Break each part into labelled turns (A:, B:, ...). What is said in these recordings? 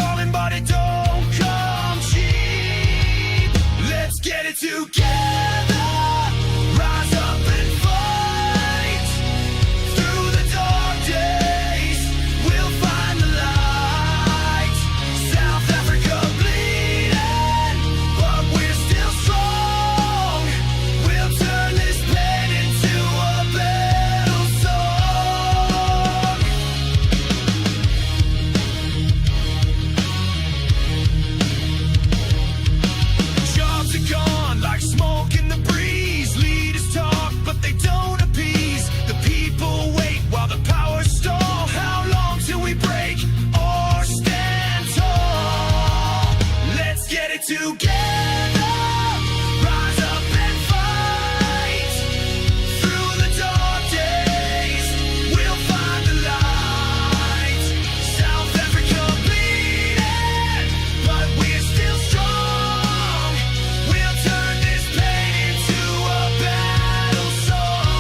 A: calling, but it don't come cheap. Let's get it together. Rise up and fight. Through the dark days, we'll find the light. South Africa bleeding, but we're still strong. We'll turn this pain into a battle song. Jobs are gone like smoke in the breeze. Leaders talk, but they don't appease. The people wait while the powers stall. How long till we break or stand tall? Let's get it together. Rise up and fight. Through the dark days, we'll find the light. South Africa bleeding, but we're still strong. We'll turn this pain into a battle song.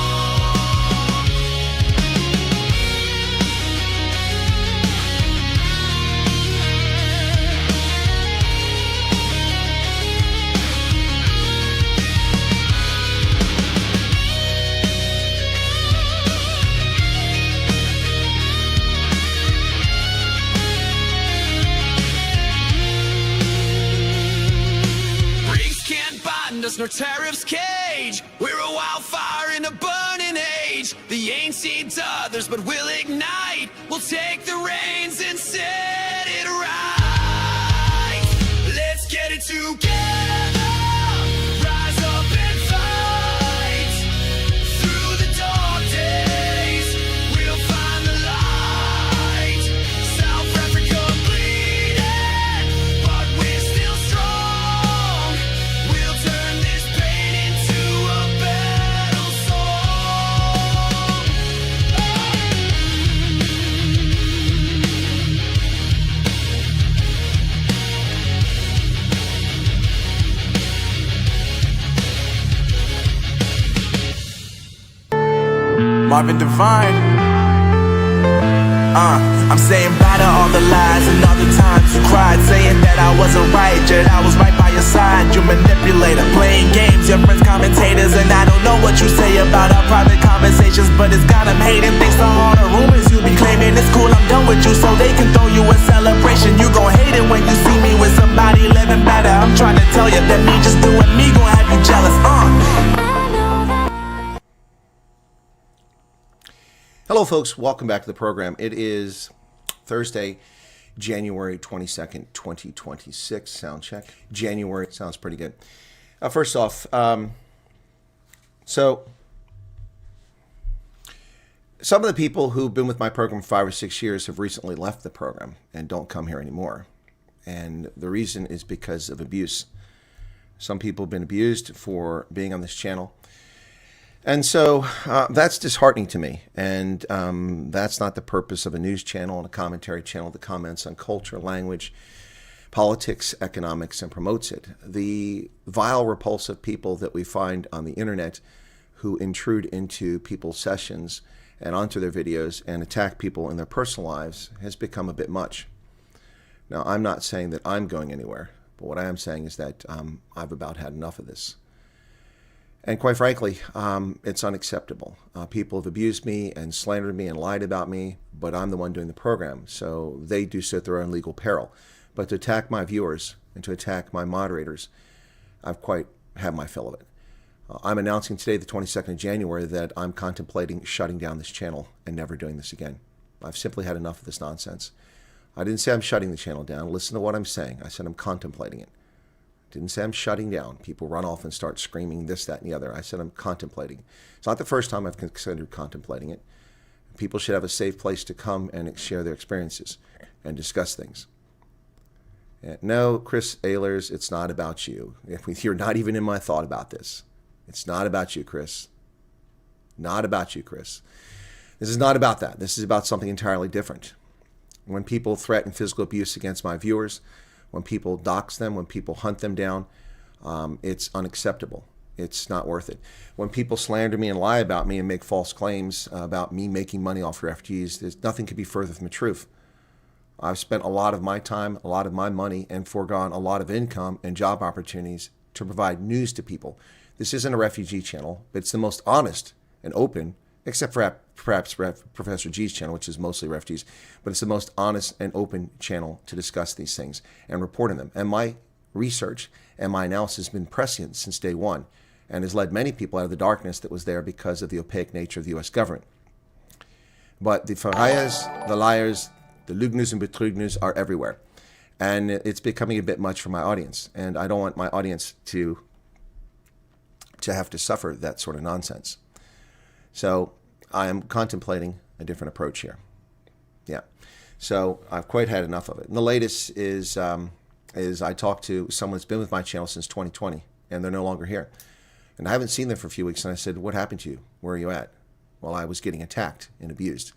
A: Bricks can't bind us, nor tariffs cage. We're a wildfire in a burning age. They ain't seen to others, but we'll ignite. We'll take the reins and set it right. Let's get it together. Rise up and fight. Through the dark days, we'll find the light. South Africa bleeding, but we're still strong. We'll turn this pain into a battle song.
B: Marvin Divine. I'm saying bye to all the lies and all the times you cried, saying that I wasn't right, yet I was right by your side. You manipulator, playing games, your friends commentators, and I don't know what you say about our private conversations, but it's got them hating. Thanks to all the rumors you be claiming. It's cool, I'm done with you, so they can throw you a celebration. You gon' hate it when you see me with somebody living better. I'm trying to tell you that me just doing me gon' have you jealous.
C: Hello, folks. Welcome back to the program. It is Thursday, January 22nd, 2026. Sound check. January sounds pretty good. First off, so some of the people who've been with my program 5 or 6 years have recently left the program and don't come here anymore. And the reason is because of abuse. Some people have been abused for being on this channel. And so that's disheartening to me, and that's not the purpose of a news channel and a commentary channel that comments on culture, language, politics, economics, and promotes it. The vile, repulsive people that we find on the internet who intrude into people's sessions and onto their videos and attack people in their personal lives has become a bit much. Now, I'm not saying that I'm going anywhere, but what I am saying is that I've about had enough of this. And quite frankly, it's unacceptable. People have abused me and slandered me and lied about me, but I'm the one doing the program, so they do so at their own legal peril. But to attack my viewers and to attack my moderators, I've quite had my fill of it. I'm announcing today, the 22nd of January, that I'm contemplating shutting down this channel and never doing this again. I've simply had enough of this nonsense. I didn't say I'm shutting the channel down. Listen to what I'm saying. I said I'm contemplating it. Didn't say I'm shutting down. People run off and start screaming this, that, and the other. I said I'm contemplating. It's not the first time I've considered contemplating it. People should have a safe place to come and share their experiences and discuss things. No, Chris Ehlers, it's not about you. You're not even in my thought about this. It's not about you, Chris. Not about you, Chris. This is not about that. This is about something entirely different. When people threaten physical abuse against my viewers, when people dox them, when people hunt them down, it's unacceptable. It's not worth it. When people slander me and lie about me and make false claims about me making money off refugees, nothing could be further from the truth. I've spent a lot of my time, a lot of my money, and foregone a lot of income and job opportunities to provide news to people. This isn't a refugee channel, but it's the most honest and open, except for perhaps Professor G's channel, which is mostly refugees, but it's the most honest and open channel to discuss these things and report on them. And my research and my analysis has been prescient since day one and has led many people out of the darkness that was there because of the opaque nature of the U.S. government. But the Verraaiers, the liars, the Lügners and Betrügners are everywhere. And it's becoming a bit much for my audience. And I don't want my audience to have to suffer that sort of nonsense. So I am contemplating a different approach here. Yeah. So I've quite had enough of it. And the latest is I talked to someone that's been with my channel since 2020, and they're no longer here. And I haven't seen them for a few weeks, and I said, what happened to you? Where are you at? Well, I was getting attacked and abused.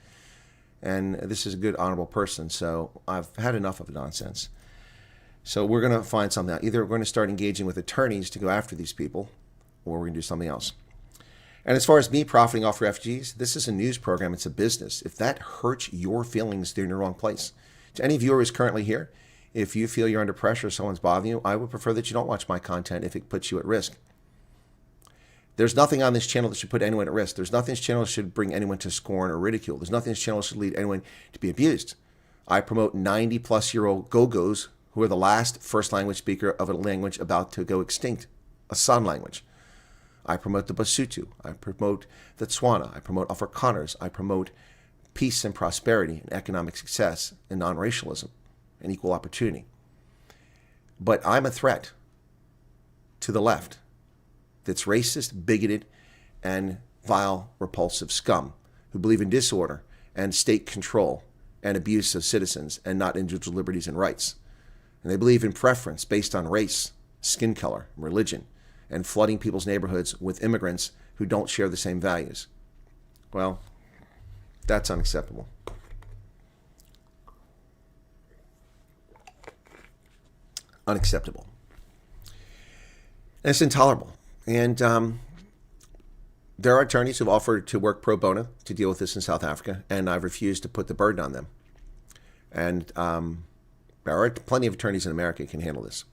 C: And this is a good, honorable person, so I've had enough of the nonsense. So we're going to find something out. Either we're going to start engaging with attorneys to go after these people, or we're going to do something else. And as far as me profiting off refugees, this is a news program. It's a business. If that hurts your feelings, they're in the wrong place. To any viewers currently here, if you feel you're under pressure, someone's bothering you, I would prefer that you don't watch my content if it puts you at risk. There's nothing on this channel that should put anyone at risk. There's nothing on this channel that should bring anyone to scorn or ridicule. There's nothing on this channel that should lead anyone to be abused. I promote 90-plus-year-old go-go's who are the last first language speaker of a language about to go extinct, a San language. I promote the Basutu. I promote the Tswana. I promote Afrikaners. I promote peace and prosperity and economic success and non-racialism and equal opportunity. But I'm a threat to the left that's racist, bigoted, and vile, repulsive scum who believe in disorder and state control and abuse of citizens and not individual liberties and rights. And they believe in preference based on race, skin color, religion, and flooding people's neighborhoods with immigrants who don't share the same values. Well, that's unacceptable. Unacceptable. And it's intolerable. And there are attorneys who've offered to work pro bono to deal with this in South Africa, and I've refused to put the burden on them. And there are plenty of attorneys in America who can handle this.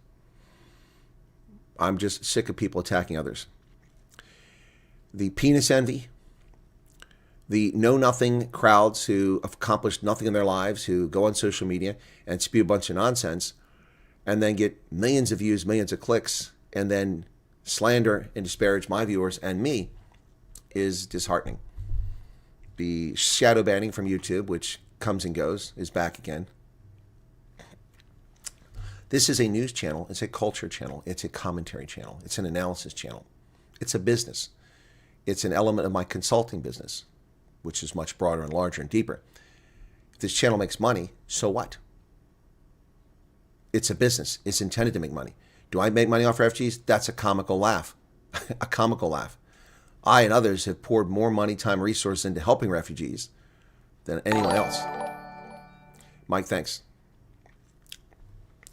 C: I'm just sick of people attacking others. The penis envy, the know-nothing crowds who have accomplished nothing in their lives, who go on social media and spew a bunch of nonsense, and then get millions of views, millions of clicks, and then slander and disparage my viewers and me, is disheartening. The shadow banning from YouTube, which comes and goes, is back again. This is a news channel. It's a culture channel. It's a commentary channel. It's an analysis channel. It's a business. It's an element of my consulting business, which is much broader and larger and deeper. If this channel makes money, so what? It's a business. It's intended to make money. Do I make money off refugees? That's a comical laugh. A comical laugh. I and others have poured more money, time, resources into helping refugees than anyone else. Mike, thanks.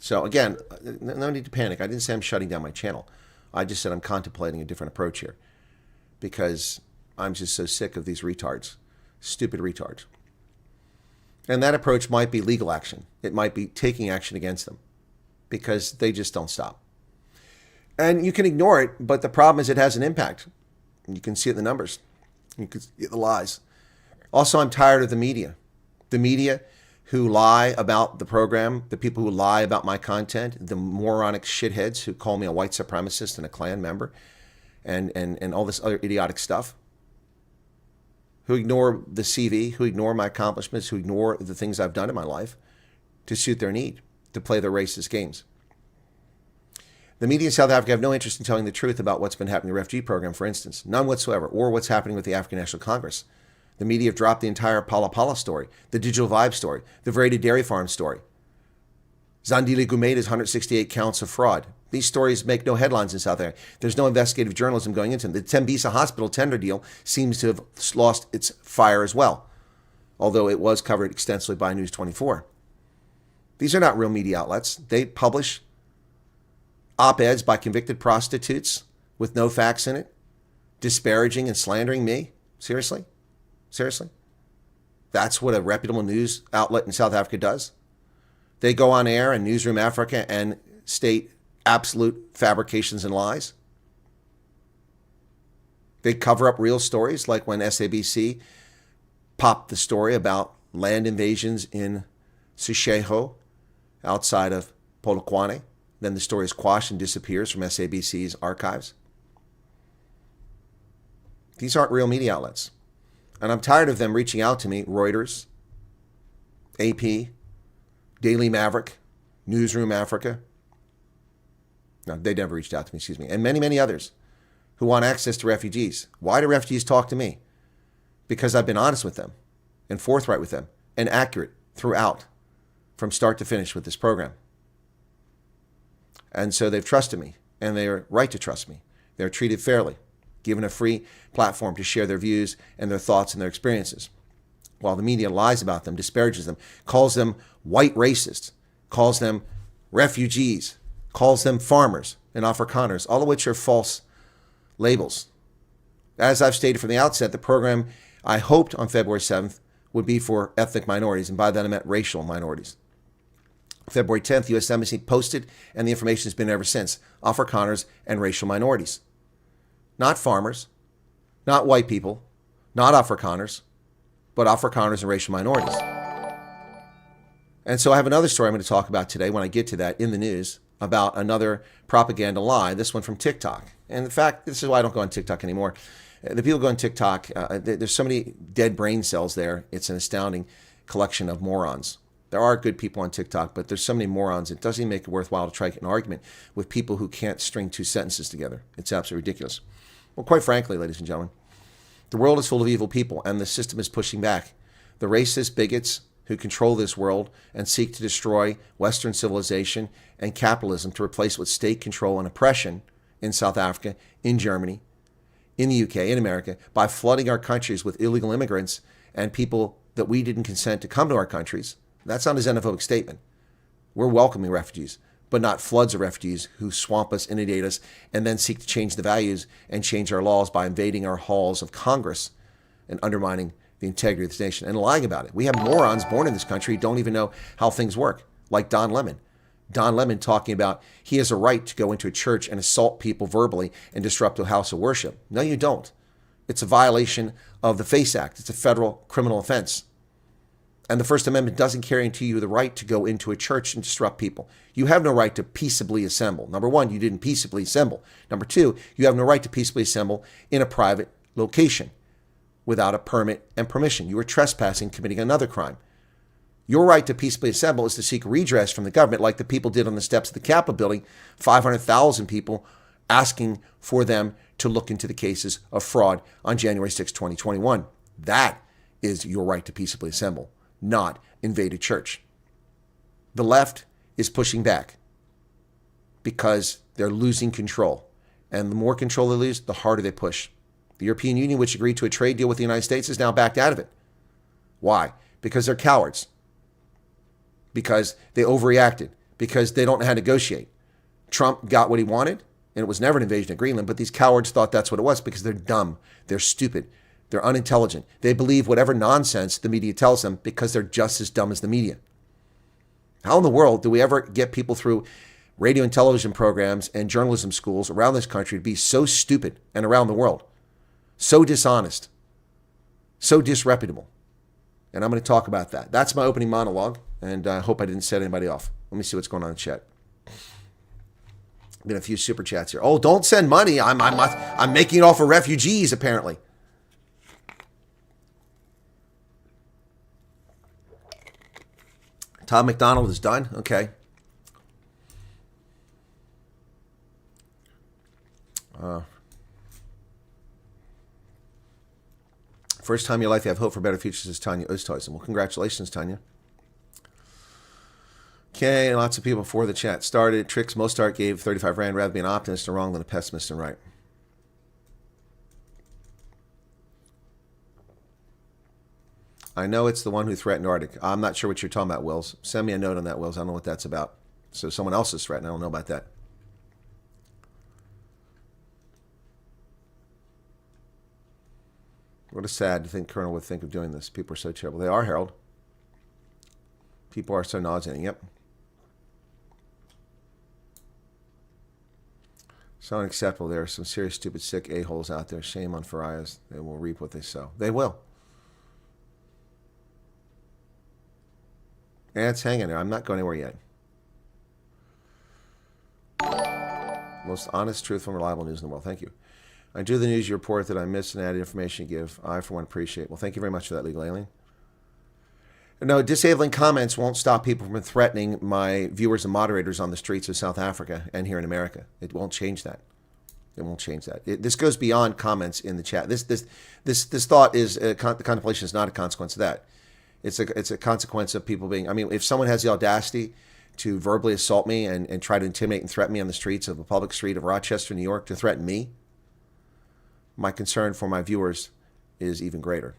C: So again, no need to panic. I didn't say I'm shutting down my channel. I just said I'm contemplating a different approach here because I'm just so sick of these retards, stupid retards. And that approach might be legal action. It might be taking action against them because they just don't stop. And you can ignore it, but the problem is it has an impact. You can see it in the numbers. You can see the lies. Also, I'm tired of the media. The media who lie about the program, the people who lie about my content, the moronic shitheads who call me a white supremacist and a Klan member, and all this other idiotic stuff, who ignore the CV, who ignore my accomplishments, who ignore the things I've done in my life to suit their need, to play their racist games. The media in South Africa have no interest in telling the truth about what's been happening in the refugee program, for instance. None whatsoever. Or what's happening with the African National Congress. The media have dropped the entire Pala Pala story, the Digital Vibe story, the Verrated Dairy Farm story, Zandile Gumeda's 168 counts of fraud. These stories make no headlines in South Africa. There's no investigative journalism going into them. The Tembisa Hospital tender deal seems to have lost its fire as well, although it was covered extensively by News 24. These are not real media outlets. They publish op-eds by convicted prostitutes with no facts in it, disparaging and slandering me. Seriously? Seriously? That's what a reputable news outlet in South Africa does? They go on air in Newsroom Africa and state absolute fabrications and lies. They cover up real stories, like when SABC popped the story about land invasions in Sisheho outside of Polokwane. Then the story is quashed and disappears from SABC's archives. These aren't real media outlets. And I'm tired of them reaching out to me, Reuters, AP, Daily Maverick, Newsroom Africa. No, they never reached out to me, excuse me. And many, many others who want access to refugees. Why do refugees talk to me? Because I've been honest with them and forthright with them and accurate throughout, from start to finish with this program. And so they've trusted me, and they are right to trust me. They're treated fairly, given a free platform to share their views and their thoughts and their experiences. While the media lies about them, disparages them, calls them white racists, calls them refugees, calls them farmers and Afrikaners, all of which are false labels. As I've stated from the outset, the program I hoped on February 7th would be for ethnic minorities, and by that I meant racial minorities. February 10th, U.S. Embassy posted, and the information has been ever since, Afrikaners and racial minorities. Not farmers, not white people, not Afrikaners, but Afrikaners and racial minorities. And so I have another story I'm going to talk about today when I get to that in the news about another propaganda lie, this one from TikTok. And in fact, this is why I don't go on TikTok anymore. The people go on TikTok, there's so many dead brain cells there. It's an astounding collection of morons. There are good people on TikTok, but there's so many morons, it doesn't even make it worthwhile to try to get an argument with people who can't string two sentences together. It's absolutely ridiculous. Well, quite frankly, ladies and gentlemen, the world is full of evil people, and the system is pushing back. The racist bigots who control this world and seek to destroy Western civilization and capitalism to replace it with state control and oppression in South Africa, in Germany, in the UK, in America, by flooding our countries with illegal immigrants and people that we didn't consent to come to our countries. That's not a xenophobic statement. We're welcoming refugees, but not floods of refugees who swamp us, inundate us, and then seek to change the values and change our laws by invading our halls of Congress and undermining the integrity of this nation and lying about it. We have morons born in this country who don't even know how things work, like Don Lemon. Don Lemon talking about he has a right to go into a church and assault people verbally and disrupt a house of worship. No, you don't. It's a violation of the FACE Act. It's a federal criminal offense. And the First Amendment doesn't guarantee you the right to go into a church and disrupt people. You have no right to peaceably assemble. Number one, you didn't peaceably assemble. Number two, you have no right to peaceably assemble in a private location without a permit and permission. You are trespassing, committing another crime. Your right to peaceably assemble is to seek redress from the government, like the people did on the steps of the Capitol building, 500,000 people asking for them to look into the cases of fraud on January 6, 2021. That is your right to peaceably assemble, not invade a church. The left is pushing back because they're losing control. And the more control they lose, the harder they push. The European Union, which agreed to a trade deal with the United States, is now backed out of it. Why? Because they're cowards. Because they overreacted. Because they don't know how to negotiate. Trump got what he wanted, and it was never an invasion of Greenland, but these cowards thought that's what it was because they're dumb. They're stupid. They're unintelligent. They believe whatever nonsense the media tells them because they're just as dumb as the media. How in the world do we ever get people through radio and television programs and journalism schools around this country to be so stupid, and around the world, so dishonest, so disreputable? And I'm going to talk about that. That's my opening monologue, and I hope I didn't set anybody off. Let me see what's going on in the chat. Been a few super chats here. Oh, don't send money. I'm making it off of refugees, apparently. Tom McDonald is done. Okay. First time in your life you have hope for better futures, is Tanya Oosthuizen. Well, congratulations, Tanya. Okay, lots of people before the chat started. Tricks Mostart gave 35 Rand, rather be an optimist and wrong than a pessimist and right. I know it's the one who threatened Arctic. I'm not sure what you're talking about, Wills. Send me a note on that, Wills. I don't know what that's about. So someone else is threatened. I don't know about that. What a sad to think Colonel would think of doing this. People are so terrible. They are, Harold. People are so nauseating. Yep. So unacceptable. There are some serious, stupid, sick a-holes out there. Shame on Farias. They will reap what they sow. They will. And it's hanging there. I'm not going anywhere yet. Most honest, truthful, and reliable news in the world. Thank you. I do the news you report that I missed and added information you give. I, for one, appreciate. Well, thank you very much for that, legal alien. No, disabling comments won't stop people from threatening my viewers and moderators on the streets of South Africa and here in America. It won't change that. It won't change that. This goes beyond comments in the chat. This thought is the contemplation is not a consequence of that. It's a consequence of people being. I mean, if someone has the audacity to verbally assault me and try to intimidate and threaten me on the streets of a public street of Rochester, New York, to threaten me, my concern for my viewers is even greater.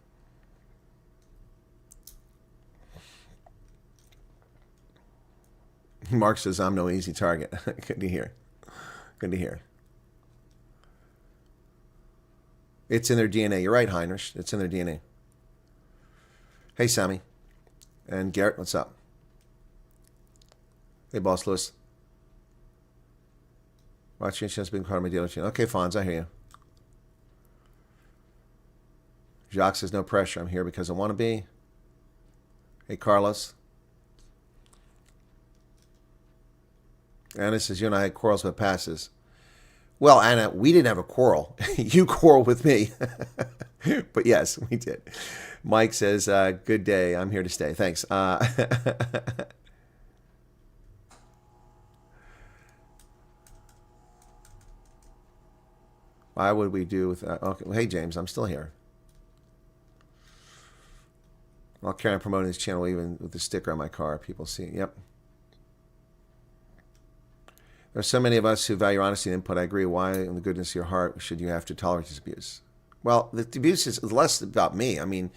C: Mark says, I'm no easy target. Good to hear. Good to hear. It's in their DNA. You're right, Heinrich. It's in their DNA. Hey, Sammy. And Garrett, what's up? Hey, Boss Lewis. Watching has been part of my dealer channel. Okay, Fonz, I hear you. Jacques says, no pressure. I'm here because I want to be. Hey, Carlos. Anna says, you and I had quarrels with passes. Well, Anna, we didn't have a quarrel. You quarreled with me. But yes, we did. Mike says, good day. I'm here to stay. Thanks. Why would we do with that? Okay. Well, hey, James, I'm still here. I'll carry on promoting this channel even with the sticker on my car. People see it. Yep. There are so many of us who value honesty and input. I agree. Why, in the goodness of your heart, should you have to tolerate this abuse? Well, the abuse is less about me. I mean,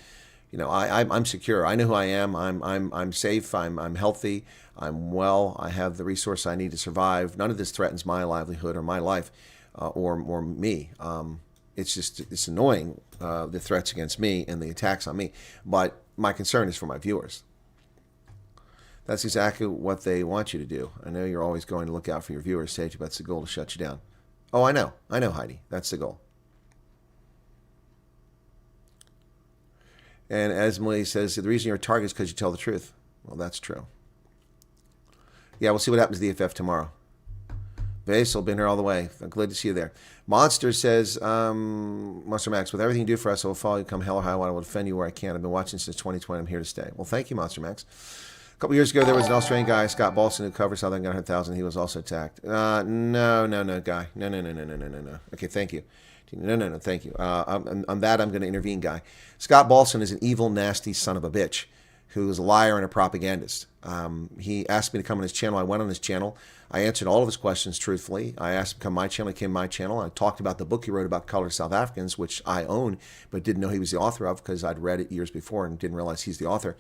C: you know, I'm secure. I know who I am. I'm safe. I'm healthy. I'm well. I have the resource I need to survive. None of this threatens my livelihood or my life, or me. It's annoying, the threats against me and the attacks on me. But my concern is for my viewers. That's exactly what they want you to do. I know you're always going to look out for your viewers' safety, but that's the goal, to shut you down. Oh, I know, Heidi. That's the goal. And as Emily says, the reason you're a target is because you tell the truth. Well, that's true. Yeah, we'll see what happens to the EFF tomorrow. Basil, been here all the way. I'm glad to see you there. Monster says, Monster Max, with everything you do for us, I will follow you come hell or high water. I will defend you where I can. I've been watching since 2020. I'm here to stay. Well, thank you, Monster Max. A couple years ago, there was an Australian guy, Scott Balson, who covers Southern got 100,000. He was also attacked. No, guy. No. Okay, thank you. No, thank you. On that, I'm going to intervene, guy. Scott Balson is an evil, nasty son of a bitch who is a liar and a propagandist. He asked me to come on his channel. I went on his channel. I answered all of his questions truthfully. I asked him to come on my channel. He came to my channel. I talked about the book he wrote about colored South Africans, which I own, but didn't know he was the author of because I'd read it years before and didn't realize he's the author.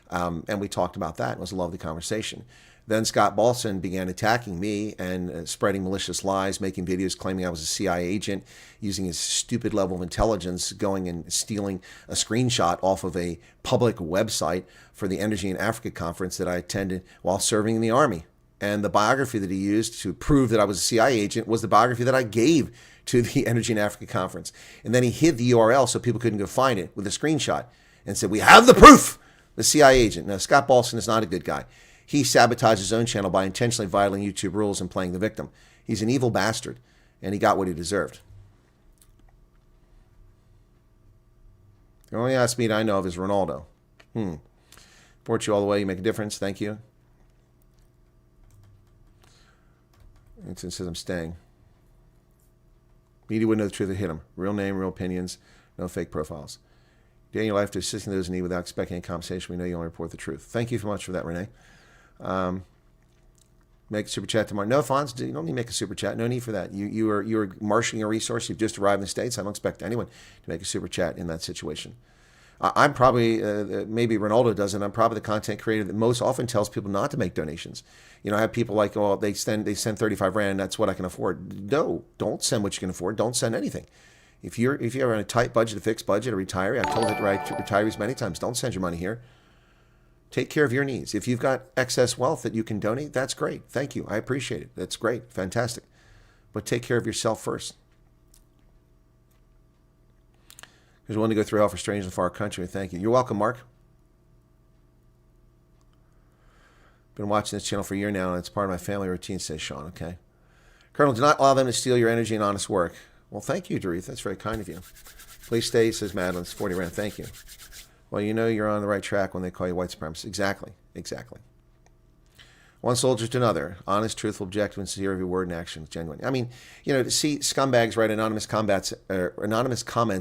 C: And we talked about that. It was a lovely conversation. Then Scott Balson began attacking me and spreading malicious lies, making videos claiming I was a CIA agent, using his stupid level of intelligence, going and stealing a screenshot off of a public website for the Energy in Africa conference that I attended while serving in the Army. And the biography that he used to prove that I was a CIA agent was the biography that I gave to the Energy in Africa conference. And then he hid the URL so people couldn't go find it with a screenshot and said, we have the proof, the CIA agent. Now, Scott Balson is not a good guy. He sabotaged his own channel by intentionally violating YouTube rules and playing the victim. He's an evil bastard, and he got what he deserved. The only Asmead I know of is Ronaldo. Support you all the way. You make a difference. Thank you. It says I'm staying. Media wouldn't know the truth that hit him. Real name, real opinions, no fake profiles. Dating your life to assisting those in need without expecting any compensation. We know you only report the truth. Thank you so much for that, Renee. Make a super chat tomorrow. No, Fonz, you don't need to make a super chat. No need for that. You are marshaling a resource. You've just arrived in the States. I don't expect anyone to make a super chat in that situation. I'm probably, maybe Ronaldo doesn't. I'm probably the content creator that most often tells people not to make donations. You know, I have people like, oh, they send 35 Rand. That's what I can afford. No, don't send what you can afford. Don't send anything. If you're on a tight budget, a fixed budget, a retiree, I've told it to retirees many times, don't send your money here. Take care of your needs. If you've got excess wealth that you can donate, that's great. Thank you. I appreciate it. That's great. Fantastic. But take care of yourself first. Because we want to go through hell for strangers in a far country. Thank you. You're welcome, Mark. Been watching this channel for a year now, and it's part of my family routine, says Sean. Okay. Colonel, do not allow them to steal your energy and honest work. Well, thank you, Doreeth. That's very kind of you. Please stay, says Madeline. It's 40 Rand. Thank you. Well, you know you're on the right track when they call you white supremacist. Exactly. Exactly. One soldier to another. Honest, truthful, objective, and sincere every word and action. Genuine. I mean, you know, to see scumbags write anonymous comments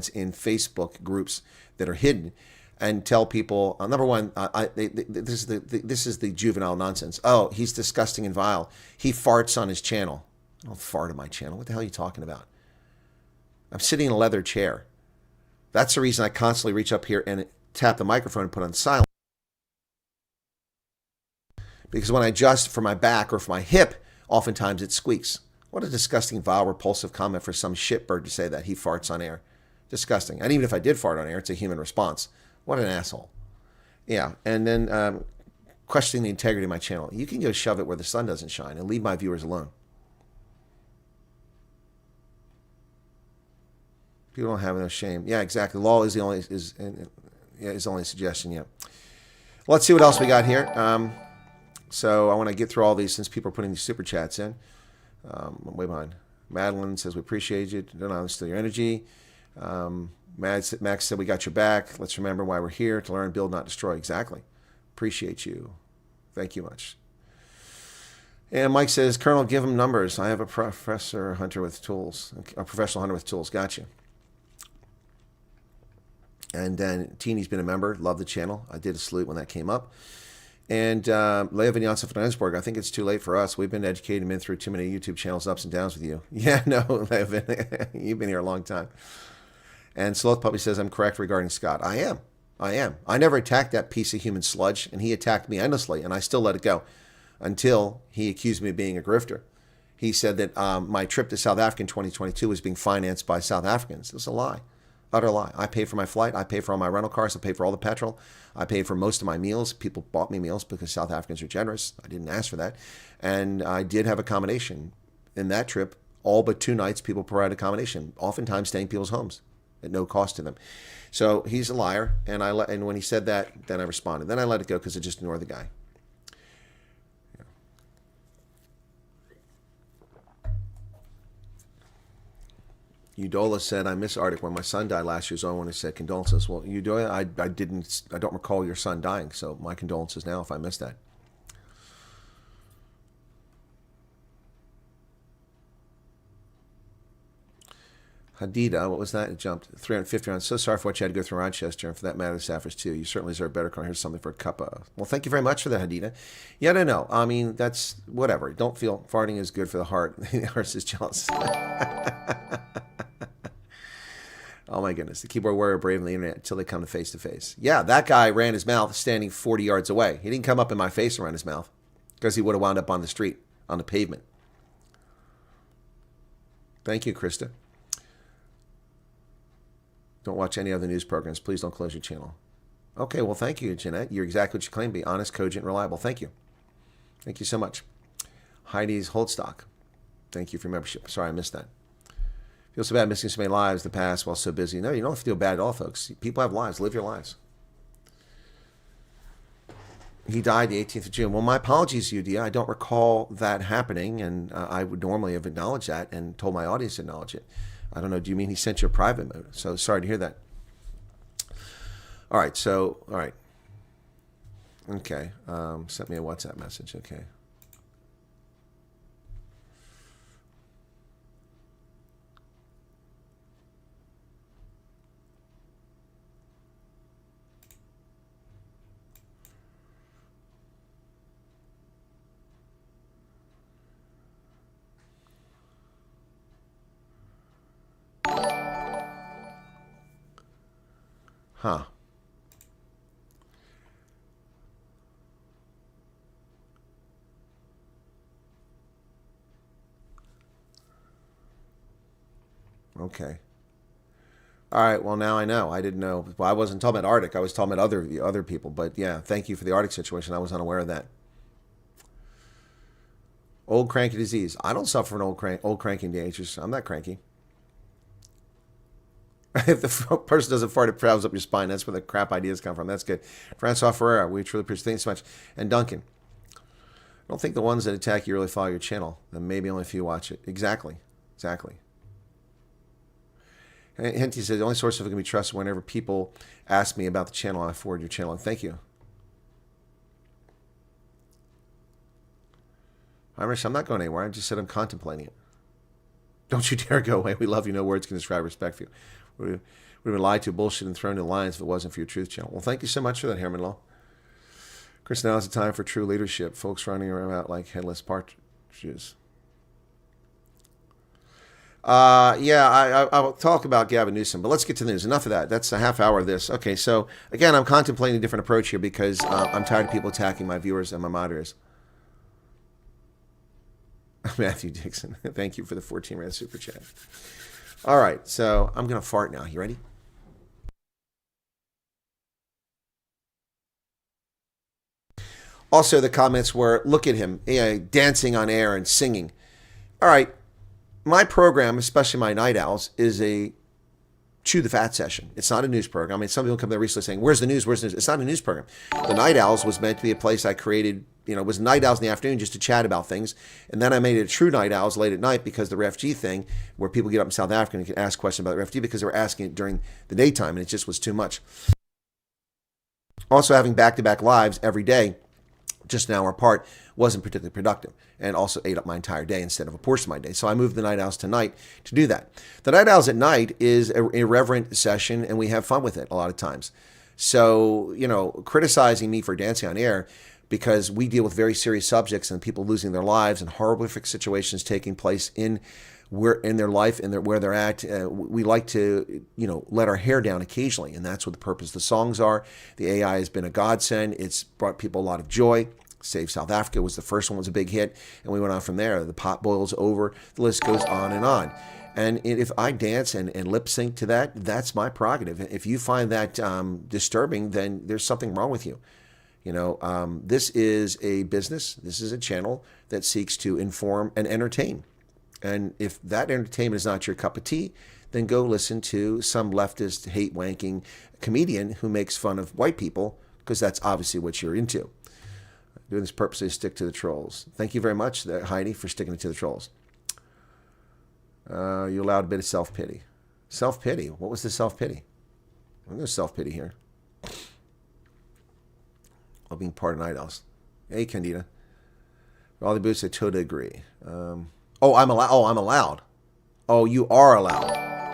C: in Facebook groups that are hidden and tell people, number one, this is the juvenile nonsense. Oh, he's disgusting and vile. He farts on his channel. I don't fart on my channel. What the hell are you talking about? I'm sitting in a leather chair. That's the reason I constantly reach up here and tap the microphone and put on silent. Because when I adjust for my back or for my hip, oftentimes it squeaks. What a disgusting, vile, repulsive comment for some shitbird to say that he farts on air. Disgusting. And even if I did fart on air, it's a human response. What an asshole. Yeah, and then questioning the integrity of my channel. You can go shove it where the sun doesn't shine and leave my viewers alone. People don't have enough shame. Yeah, exactly. Law is the only is only a suggestion. Yeah. Let's see what else we got here. So I want to get through all these since people are putting these super chats in. I'm way behind. Madeline says we appreciate you. Don't know steal your energy. Max said we got your back. Let's remember why we're here, to learn, build, not destroy. Exactly. Appreciate you. Thank you much. And Mike says, Colonel, give him numbers. I have a professor hunter with tools, a professional hunter with tools. Gotcha. And then Teeny's been a member. Love the channel. I did a salute when that came up. And Leah Vinyasa from Ensborg, I think it's too late for us. We've been educating men through too many YouTube channels, ups and downs with you. Yeah, no, Leah, you've been here a long time. And Sloth Puppy says, I'm correct regarding Scott. I am. I never attacked that piece of human sludge, and he attacked me endlessly, and I still let it go until he accused me of being a grifter. He said that my trip to South Africa in 2022 was being financed by South Africans. It was a lie. Utter lie. I pay for my flight. I pay for all my rental cars. I pay for all the petrol. I pay for most of my meals. People bought me meals because South Africans are generous. I didn't ask for that. And I did have accommodation in that trip. All but 2 nights, people provided accommodation, oftentimes staying in people's homes at no cost to them. So he's a liar. And when he said that, then I responded. Then I let it go because I just ignored the guy. Udola said, I miss Arctic. When my son died last year, so I want to say condolences. Well, Udola, I don't recall your son dying, so my condolences now if I missed that. Hadida, what was that? It jumped 350 rounds. So sorry for what you had to go through Rochester, and for that matter, the staffers too. You certainly deserve better. Here's something for a cuppa. Well, thank you very much for that, Hadida. Yeah, I don't know. I mean, that's whatever. Don't feel farting is good for the heart. The heart is jealous. Oh my goodness. The keyboard warrior brave on the internet until they come to face. Yeah, that guy ran his mouth standing 40 yards away. He didn't come up in my face and run his mouth because he would have wound up on the street, on the pavement. Thank you, Krista. Don't watch any other news programs. Please don't close your channel. Okay, well, thank you, Jeanette. You're exactly what you claim to be. Honest, cogent, reliable. Thank you. Thank you so much. Heidi's Holdstock. Thank you for your membership. Sorry, I missed that. Feel so bad missing so many lives in the past while so busy. No, you don't have to feel bad at all, folks. People have lives. Live your lives. He died the 18th of June. Well, my apologies, UD. I don't recall that happening, and I would normally have acknowledged that and told my audience to acknowledge it. I don't know. Do you mean he sent you a private note? So sorry to hear that. All right. Okay. Sent me a WhatsApp message. Okay. Huh. Okay. All right. Well, now I know. I didn't know. Well, I wasn't talking about Arctic. I was talking about other people. But yeah, thank you for the Arctic situation. I was unaware of that. Old cranky disease. I don't suffer from old cranky natures. I'm not cranky. If the person doesn't fart, it travels up your spine. That's where the crap ideas come from. That's good. Francois Ferreira, we truly appreciate it. Thanks so much. And Duncan, I don't think the ones that attack you really follow your channel. Then maybe only a few watch it. Exactly. Exactly. And Henty says, the only source of it can be trusted whenever people ask me about the channel, I forward your channel. Thank you. Irish, I'm not going anywhere. I just said I'm contemplating it. Don't you dare go away. We love you. No words can describe respect for you. We'd have been lied to, bullshit, and thrown to the lions if it wasn't for your truth channel. Well, thank you so much for that, Herman Law. Chris, now is the time for true leadership. Folks running around like headless partridges. I'll talk about Gavin Newsom, but let's get to the news. Enough of that. That's a half hour of this. Okay, so again, I'm contemplating a different approach here because I'm tired of people attacking my viewers and my moderators. Matthew Dixon, thank you for the 14 Rand super chat. All right, so I'm going to fart now. You ready? Also, the comments were, look at him, dancing on air and singing. All right, my program, especially my Night Owls, is a chew the fat session. It's not a news program. I mean, some people come there recently saying, where's the news? Where's the news? It's not a news program. The Night Owls was meant to be a place I created, it was Night Owls in the afternoon just to chat about things. And then I made it a true Night Owls late at night because the refugee thing, where people get up in South Africa and can ask questions about the refugee because they were asking it during the daytime and it just was too much. Also, having back-to-back lives every day, just an hour apart, wasn't particularly productive and also ate up my entire day instead of a portion of my day. So I moved the Night Owls to night to do that. The Night Owls at night is an irreverent session and we have fun with it a lot of times. So, criticizing me for dancing on air because we deal with very serious subjects and people losing their lives and horrific situations taking place in their life and where they're at. We like to, let our hair down occasionally, and that's what the purpose of the songs are. The AI has been a godsend. It's brought people a lot of joy. Save South Africa was the first one, was a big hit, and we went on from there. The pot boils over. The list goes on and on. And if I dance and lip sync to that, that's my prerogative. If you find that disturbing, then there's something wrong with you. This is a business. This is a channel that seeks to inform and entertain. And if that entertainment is not your cup of tea, then go listen to some leftist, hate-wanking comedian who makes fun of white people, because that's obviously what you're into. Doing this purposely to stick to the trolls. Thank you very much, Heidi, for sticking to the trolls. You allowed a bit of self-pity. Self-pity? What was the self-pity? There's self-pity here. Of being part of Night Owls. Hey, Candida. All the boots, I totally agree. I'm allowed. Oh, you are allowed.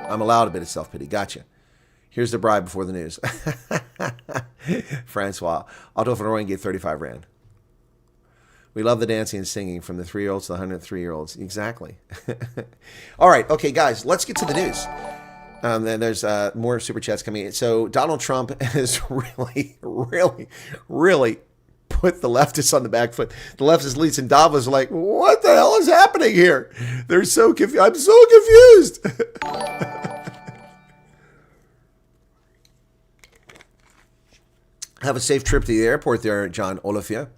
C: I'm allowed a bit of self-pity. Gotcha. Here's the bribe before the news. Francois. I'll do it for Roy and get 35 Rand. We love the dancing and singing from the 3-year-olds to the 103-year-olds. Exactly. All right. Okay, guys, let's get to the news. Then there's more super chats coming in. So Donald Trump has really put the leftists on the back foot. The leftist elites in Davos are like, what the hell is happening here? They're so confused. I'm so confused. Have a safe trip to the airport there, John Olafia.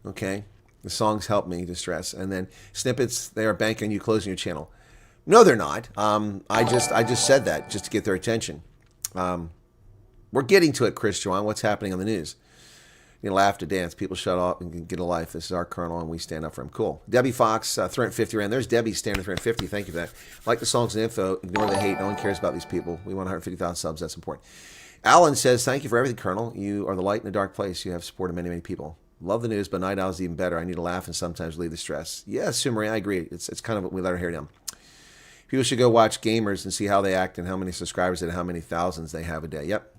C: Okay. The songs help me distress. And then snippets, they are banking on you closing your channel. No, they're not. I just said that just to get their attention. We're getting to it, Chris Joan. What's happening on the news? Laugh to dance. People shut up and get a life. This is our colonel, and we stand up for him. Cool. Debbie Fox, 350 Rand. There's Debbie standing 350. Thank you for that. Like the songs and info. Ignore the hate. No one cares about these people. We want 150,000 subs. That's important. Alan says, thank you for everything, Colonel. You are the light in a dark place. You have supported many, many people. Love the news, but Night Owl is even better. I need to laugh and sometimes relieve the stress. Yes, Sumari, I agree. It's kind of what we let our hair down. People should go watch gamers and see how they act and how many subscribers and how many thousands they have a day. Yep.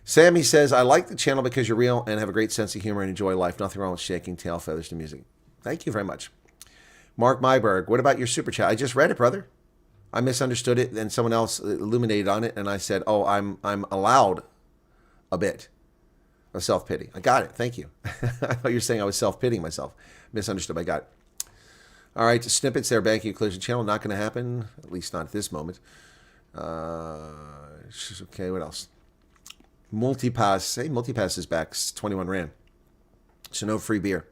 C: Sammy says, I like the channel because you're real and have a great sense of humor and enjoy life. Nothing wrong with shaking tail feathers to music. Thank you very much. Mark Myberg, what about your super chat? I just read it, brother. I misunderstood it, and someone else illuminated on it, and I said, oh, I'm allowed a bit of self-pity. I got it. Thank you. I thought you were saying I was self-pitying myself. Misunderstood. I got it. All right, snippets there, banking inclusion channel. Not going to happen, at least not at this moment. Okay, what else? Multipass. Hey, Multipass is back. It's 21 Rand. So no free beer.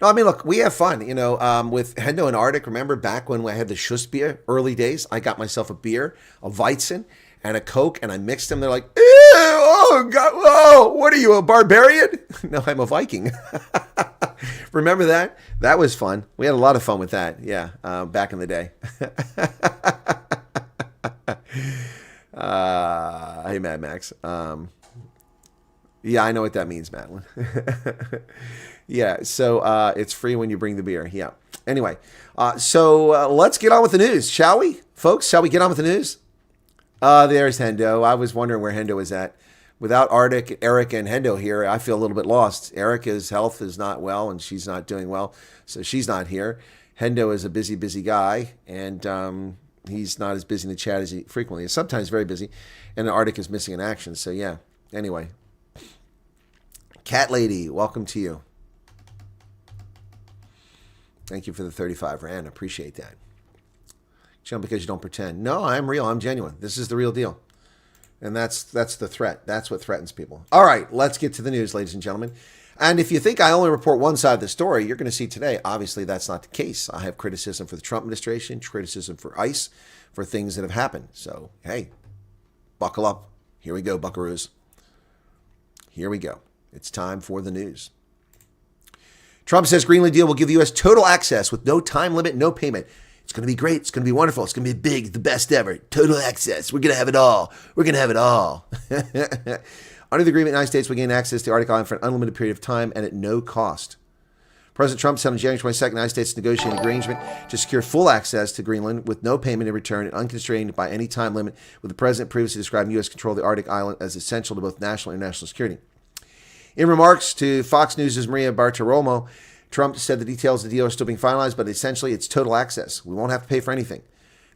C: No, I mean, look, we have fun, with Hendo and Arctic. Remember back when I had the Schuss beer, early days, I got myself a beer, a Weizen, and a Coke, and I mixed them. They're like, ew, oh, God, whoa, what are you, a barbarian? No, I'm a Viking. Remember that? That was fun. We had a lot of fun with that, yeah, back in the day. Hey, Mad Max. Yeah, I know what that means, Madeline. Yeah, so it's free when you bring the beer. Yeah. Anyway, so let's get on with the news, shall we? Folks, shall we get on with the news? There's Hendo. I was wondering where Hendo is at. Without Arctic, Eric, and Hendo here, I feel a little bit lost. Erica's health is not well, and she's not doing well, so she's not here. Hendo is a busy, busy guy, and he's not as busy in the chat as he frequently is. Sometimes very busy, and Arctic is missing in action, so yeah. Anyway. Cat Lady, welcome to you. Thank you for the 35 Rand. Appreciate that. Jump because you don't pretend. No, I'm real. I'm genuine. This is the real deal. And that's the threat. That's what threatens people. All right, let's get to the news, ladies and gentlemen. And if you think I only report one side of the story, you're going to see today, obviously that's not the case. I have criticism for the Trump administration, criticism for ICE, for things that have happened. So, hey, buckle up. Here we go, buckaroos. Here we go. It's time for the news. Trump says Greenland deal will give the U.S. total access with no time limit, no payment. It's going to be great. It's going to be wonderful. It's going to be big, the best ever. Total access. We're going to have it all. We're going to have it all. Under the agreement, the United States will gain access to Arctic Island for an unlimited period of time and at no cost. President Trump said on January 22nd, the United States negotiated an arrangement to secure full access to Greenland with no payment in return and unconstrained by any time limit, with the president previously describing U.S. control of the Arctic Island as essential to both national and international security. In remarks to Fox News' Maria Bartiromo, Trump said the details of the deal are still being finalized, but essentially it's total access. We won't have to pay for anything.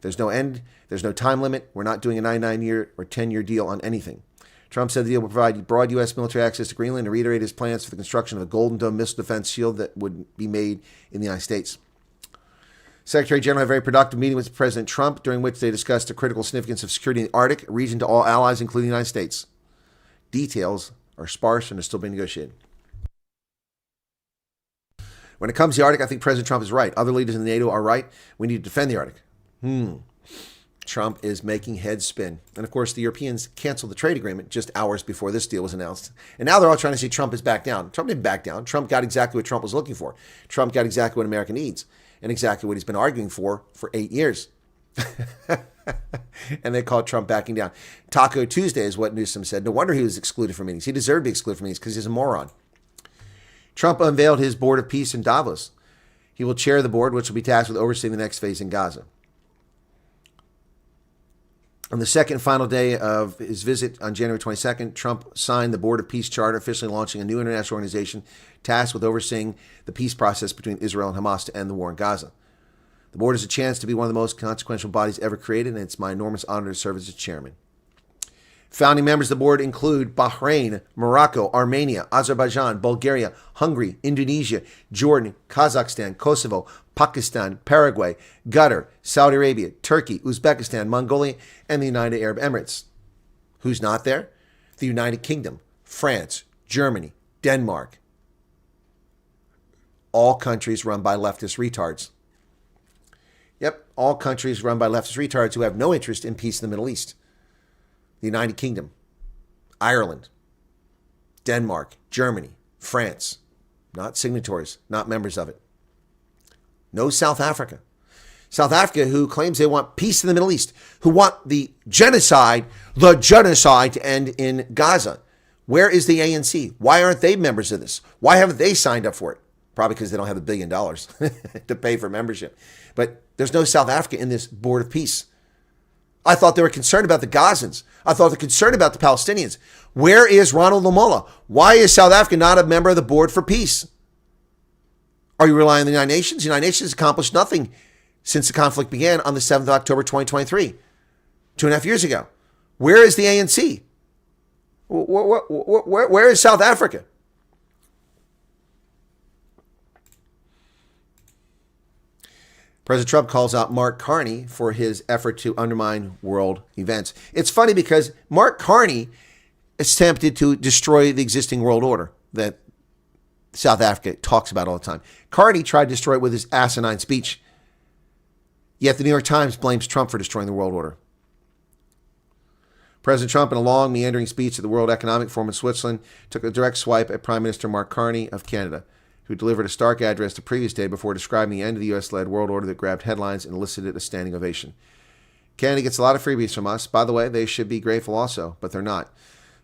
C: There's no end. There's no time limit. We're not doing a 99-year or 10-year deal on anything. Trump said the deal will provide broad U.S. military access to Greenland and reiterate his plans for the construction of a Golden Dome missile defense shield that would be made in the United States. Secretary General had a very productive meeting with President Trump, during which they discussed the critical significance of security in the Arctic, a region to all allies, including the United States. Details are sparse and are still being negotiated. When it comes to the Arctic, I think President Trump is right. Other leaders in NATO are right. We need to defend the Arctic. Trump is making heads spin. And of course, the Europeans canceled the trade agreement just hours before this deal was announced. And now they're all trying to say Trump is back down. Trump didn't back down. Trump got exactly what Trump was looking for. Trump got exactly what America needs and exactly what he's been arguing for 8 years. And they called Trump backing down. Taco Tuesday is what Newsom said. No wonder he was excluded from meetings. He deserved to be excluded from meetings because he's a moron. Trump unveiled his Board of Peace in Davos. He will chair the board, which will be tasked with overseeing the next phase in Gaza. On the second and final day of his visit on January 22nd, Trump signed the Board of Peace Charter, officially launching a new international organization tasked with overseeing the peace process between Israel and Hamas to end the war in Gaza. The board is a chance to be one of the most consequential bodies ever created, and it's my enormous honor to serve as its chairman. Founding members of the board include Bahrain, Morocco, Armenia, Azerbaijan, Bulgaria, Hungary, Indonesia, Jordan, Kazakhstan, Kosovo, Pakistan, Paraguay, Qatar, Saudi Arabia, Turkey, Uzbekistan, Mongolia, and the United Arab Emirates. Who's not there? The United Kingdom, France, Germany, Denmark. All countries run by leftist retards. Yep, all countries run by leftist retards who have no interest in peace in the Middle East. The United Kingdom, Ireland, Denmark, Germany, France, not signatories, not members of it. No South Africa. South Africa, who claims they want peace in the Middle East, who want the genocide to end in Gaza. Where is the ANC? Why aren't they members of this? Why haven't they signed up for it? Probably because they don't have $1 billion to pay for membership. But there's no South Africa in this Board of Peace. I thought they were concerned about the Gazans. I thought they were concerned about the Palestinians. Where is Ronald Lamola? Why is South Africa not a member of the Board for Peace? Are you relying on the United Nations? The United Nations accomplished nothing since the conflict began on the 7th of October, 2023, 2.5 years ago. Where is the ANC? Where is South Africa? President Trump calls out Mark Carney for his effort to undermine world events. It's funny because Mark Carney attempted to destroy the existing world order that South Africa talks about all the time. Carney tried to destroy it with his asinine speech. Yet the New York Times blames Trump for destroying the world order. President Trump, in a long, meandering speech at the World Economic Forum in Switzerland, took a direct swipe at Prime Minister Mark Carney of Canada, who delivered a stark address the previous day before describing the end of the U.S.-led world order that grabbed headlines and elicited a standing ovation. Canada gets a lot of freebies from us. By the way, they should be grateful also, but they're not.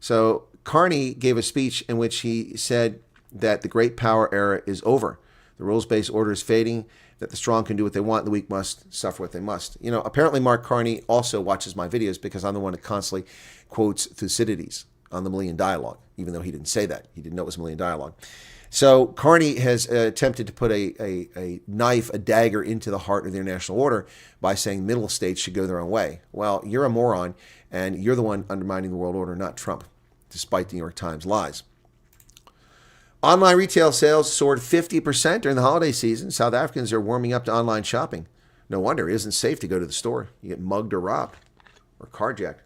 C: So Carney gave a speech in which he said that the great power era is over. The rules-based order is fading, that the strong can do what they want, the weak must suffer what they must. You know, apparently Mark Carney also watches my videos because I'm the one that constantly quotes Thucydides on the Million Dialogue, even though he didn't say that. He didn't know it was Million Dialogue. So Carney has attempted to put a knife, a dagger into the heart of the international order by saying middle states should go their own way. Well, you're a moron, and you're the one undermining the world order, not Trump, despite the New York Times lies. Online retail sales soared 50% during the holiday season. South Africans are warming up to online shopping. No wonder it isn't safe to go to the store. You get mugged or robbed or carjacked.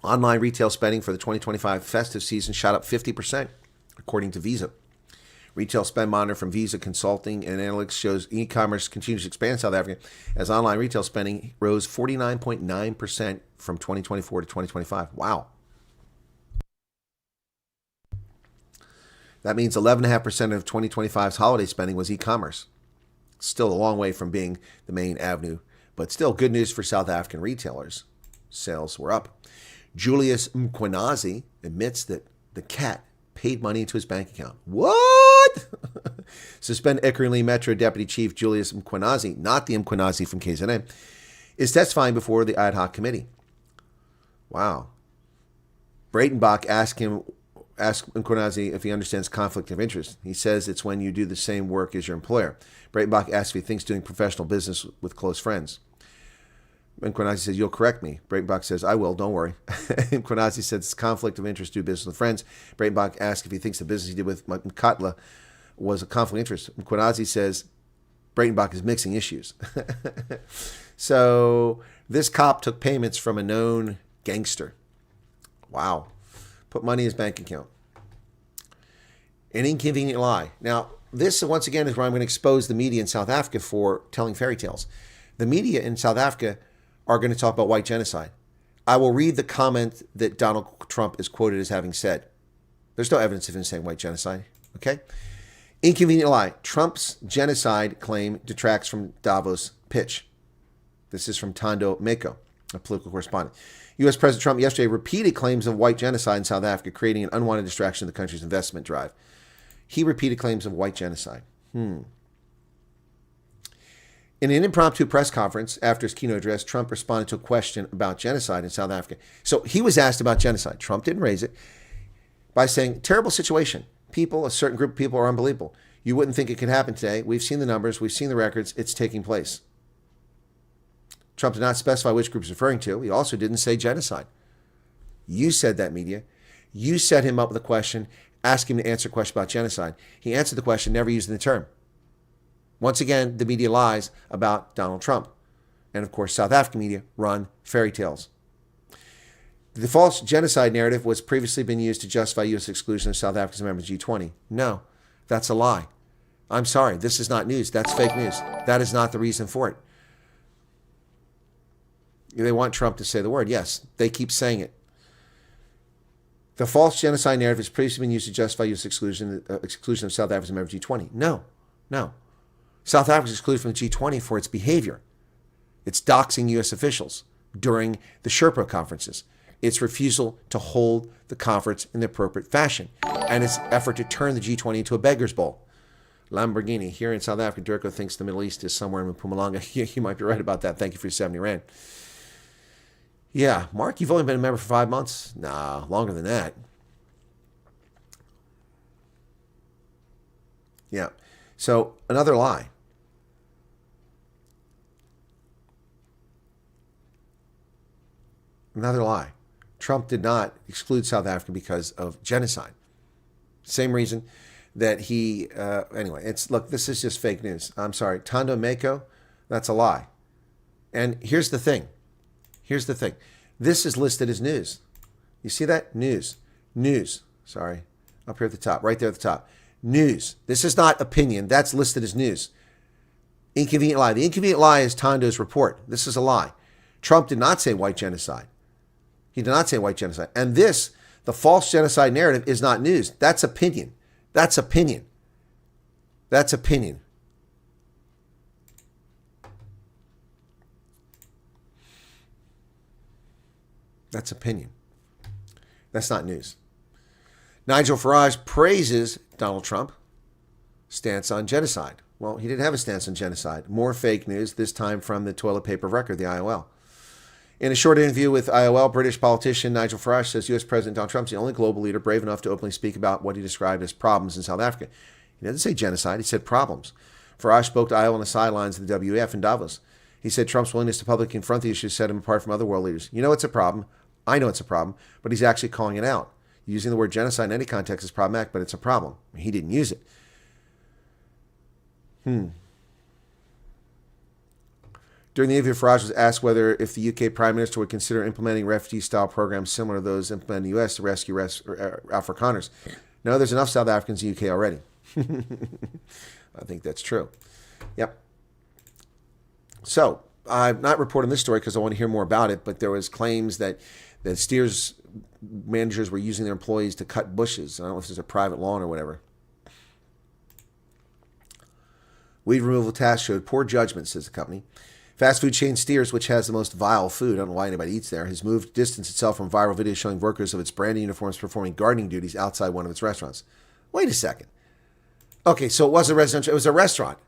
C: Online retail spending for the 2025 festive season shot up 50%, according to Visa. Retail spend monitor from Visa Consulting and Analytics shows e-commerce continues to expand in South Africa as online retail spending rose 49.9% from 2024 to 2025. Wow. That means 11.5% of 2025's holiday spending was e-commerce. Still a long way from being the main avenue, but still good news for South African retailers. Sales were up. Julius Mkhwanazi admits that the cat paid money into his bank account. What? Suspend Ekurhuleni Metro Deputy Chief Julius Mkhwanazi, not the Mkhwanazi from KZN, is testifying before the ad hoc committee. Wow. Breitenbach asked Mkhwanazi if he understands conflict of interest. He says it's when you do the same work as your employer. Breitenbach asks if he thinks doing professional business with close friends. Mkhwanazi says, you'll correct me. Breitenbach says, I will, don't worry. Mkhwanazi says it's conflict of interest to do business with friends. Breitenbach asks if he thinks the business he did with Mkatla was a conflict of interest. Mkhwanazi says Breitenbach is mixing issues. So this cop took payments from a known gangster. Wow. Put money in his bank account. An inconvenient lie. Now, this, once again, is where I'm going to expose the media in South Africa for telling fairy tales. The media in South Africa are going to talk about white genocide. I will read the comment that Donald Trump is quoted as having said. There's no evidence of him saying white genocide. Okay? Inconvenient lie. Trump's genocide claim detracts from Davos pitch. This is from Thando Meko, a political correspondent. U.S. President Trump yesterday repeated claims of white genocide in South Africa, creating an unwanted distraction of the country's investment drive. He repeated claims of white genocide. In an impromptu press conference after his keynote address, Trump responded to a question about genocide in South Africa. So he was asked about genocide. Trump didn't raise it by saying, terrible situation. People, a certain group of people are unbelievable. You wouldn't think it could happen today. We've seen the numbers. We've seen the records. It's taking place. Trump did not specify which group he's referring to. He also didn't say genocide. You said that, media. You set him up with a question, asked him to answer a question about genocide. He answered the question, never using the term. Once again, the media lies about Donald Trump. And of course, South African media run fairy tales. The false genocide narrative was previously been used to justify U.S. exclusion of South Africa's members of G20. No, that's a lie. I'm sorry, this is not news. That's fake news. That is not the reason for it. They want Trump to say the word. Yes, they keep saying it. The false genocide narrative has previously been used to justify U.S. exclusion of South Africa's members of G20. No. South Africa is excluded from the G20 for its behavior. It's doxing U.S. officials during the Sherpa conferences. Its refusal to hold the conference in the appropriate fashion. And its effort to turn the G20 into a beggar's bowl. Lamborghini, here in South Africa, Durko thinks the Middle East is somewhere in Mpumalanga. You might be right about that. Thank you for your 70 Rand. Yeah, Mark, you've only been a member for 5 months? Nah, longer than that. Yeah. So, another lie. Another lie. Trump did not exclude South Africa because of genocide. Same reason that he, anyway, look, this is just fake news. I'm sorry. Thando Meko, that's a lie. And here's the thing. This is listed as news. You see that? News. Sorry. Up here at the top, right there at the top. News. This is not opinion. That's listed as news. Inconvenient lie. The inconvenient lie is Tondo's report. This is a lie. Trump did not say white genocide. He did not say white genocide. And this, the false genocide narrative, is not news. That's opinion. That's opinion. That's opinion. That's opinion. That's not news. Nigel Farage praises Donald Trump stance on genocide. Well, he didn't have a stance on genocide. More fake news, this time from the toilet paper record, the IOL. In a short interview with IOL, British politician Nigel Farage says U.S. President Donald Trump is the only global leader brave enough to openly speak about what he described as problems in South Africa. He didn't say genocide, he said problems. Farage spoke to IOL on the sidelines of the WEF in Davos. He said Trump's willingness to publicly confront the issue set him apart from other world leaders. You know it's a problem. I know it's a problem, but he's actually calling it out. Using the word genocide in any context is problematic, but it's a problem. He didn't use it. During the interview, Farage was asked whether if the UK Prime Minister would consider implementing refugee-style programs similar to those implemented in the US to rescue Afrikaners. No, there's enough South Africans in the UK already. I think that's true. Yep. So, I'm not reporting this story because I want to hear more about it, but there was claims that Steers managers were using their employees to cut bushes. I don't know if there's a private lawn or whatever. Weed removal task showed poor judgment, says the company. Fast food chain Steers, which has the most vile food, I don't know why anybody eats there, has moved to distance itself from viral videos showing workers of its branding uniforms performing gardening duties outside one of its restaurants. Wait a second. Okay, so it was a residential, it was a restaurant.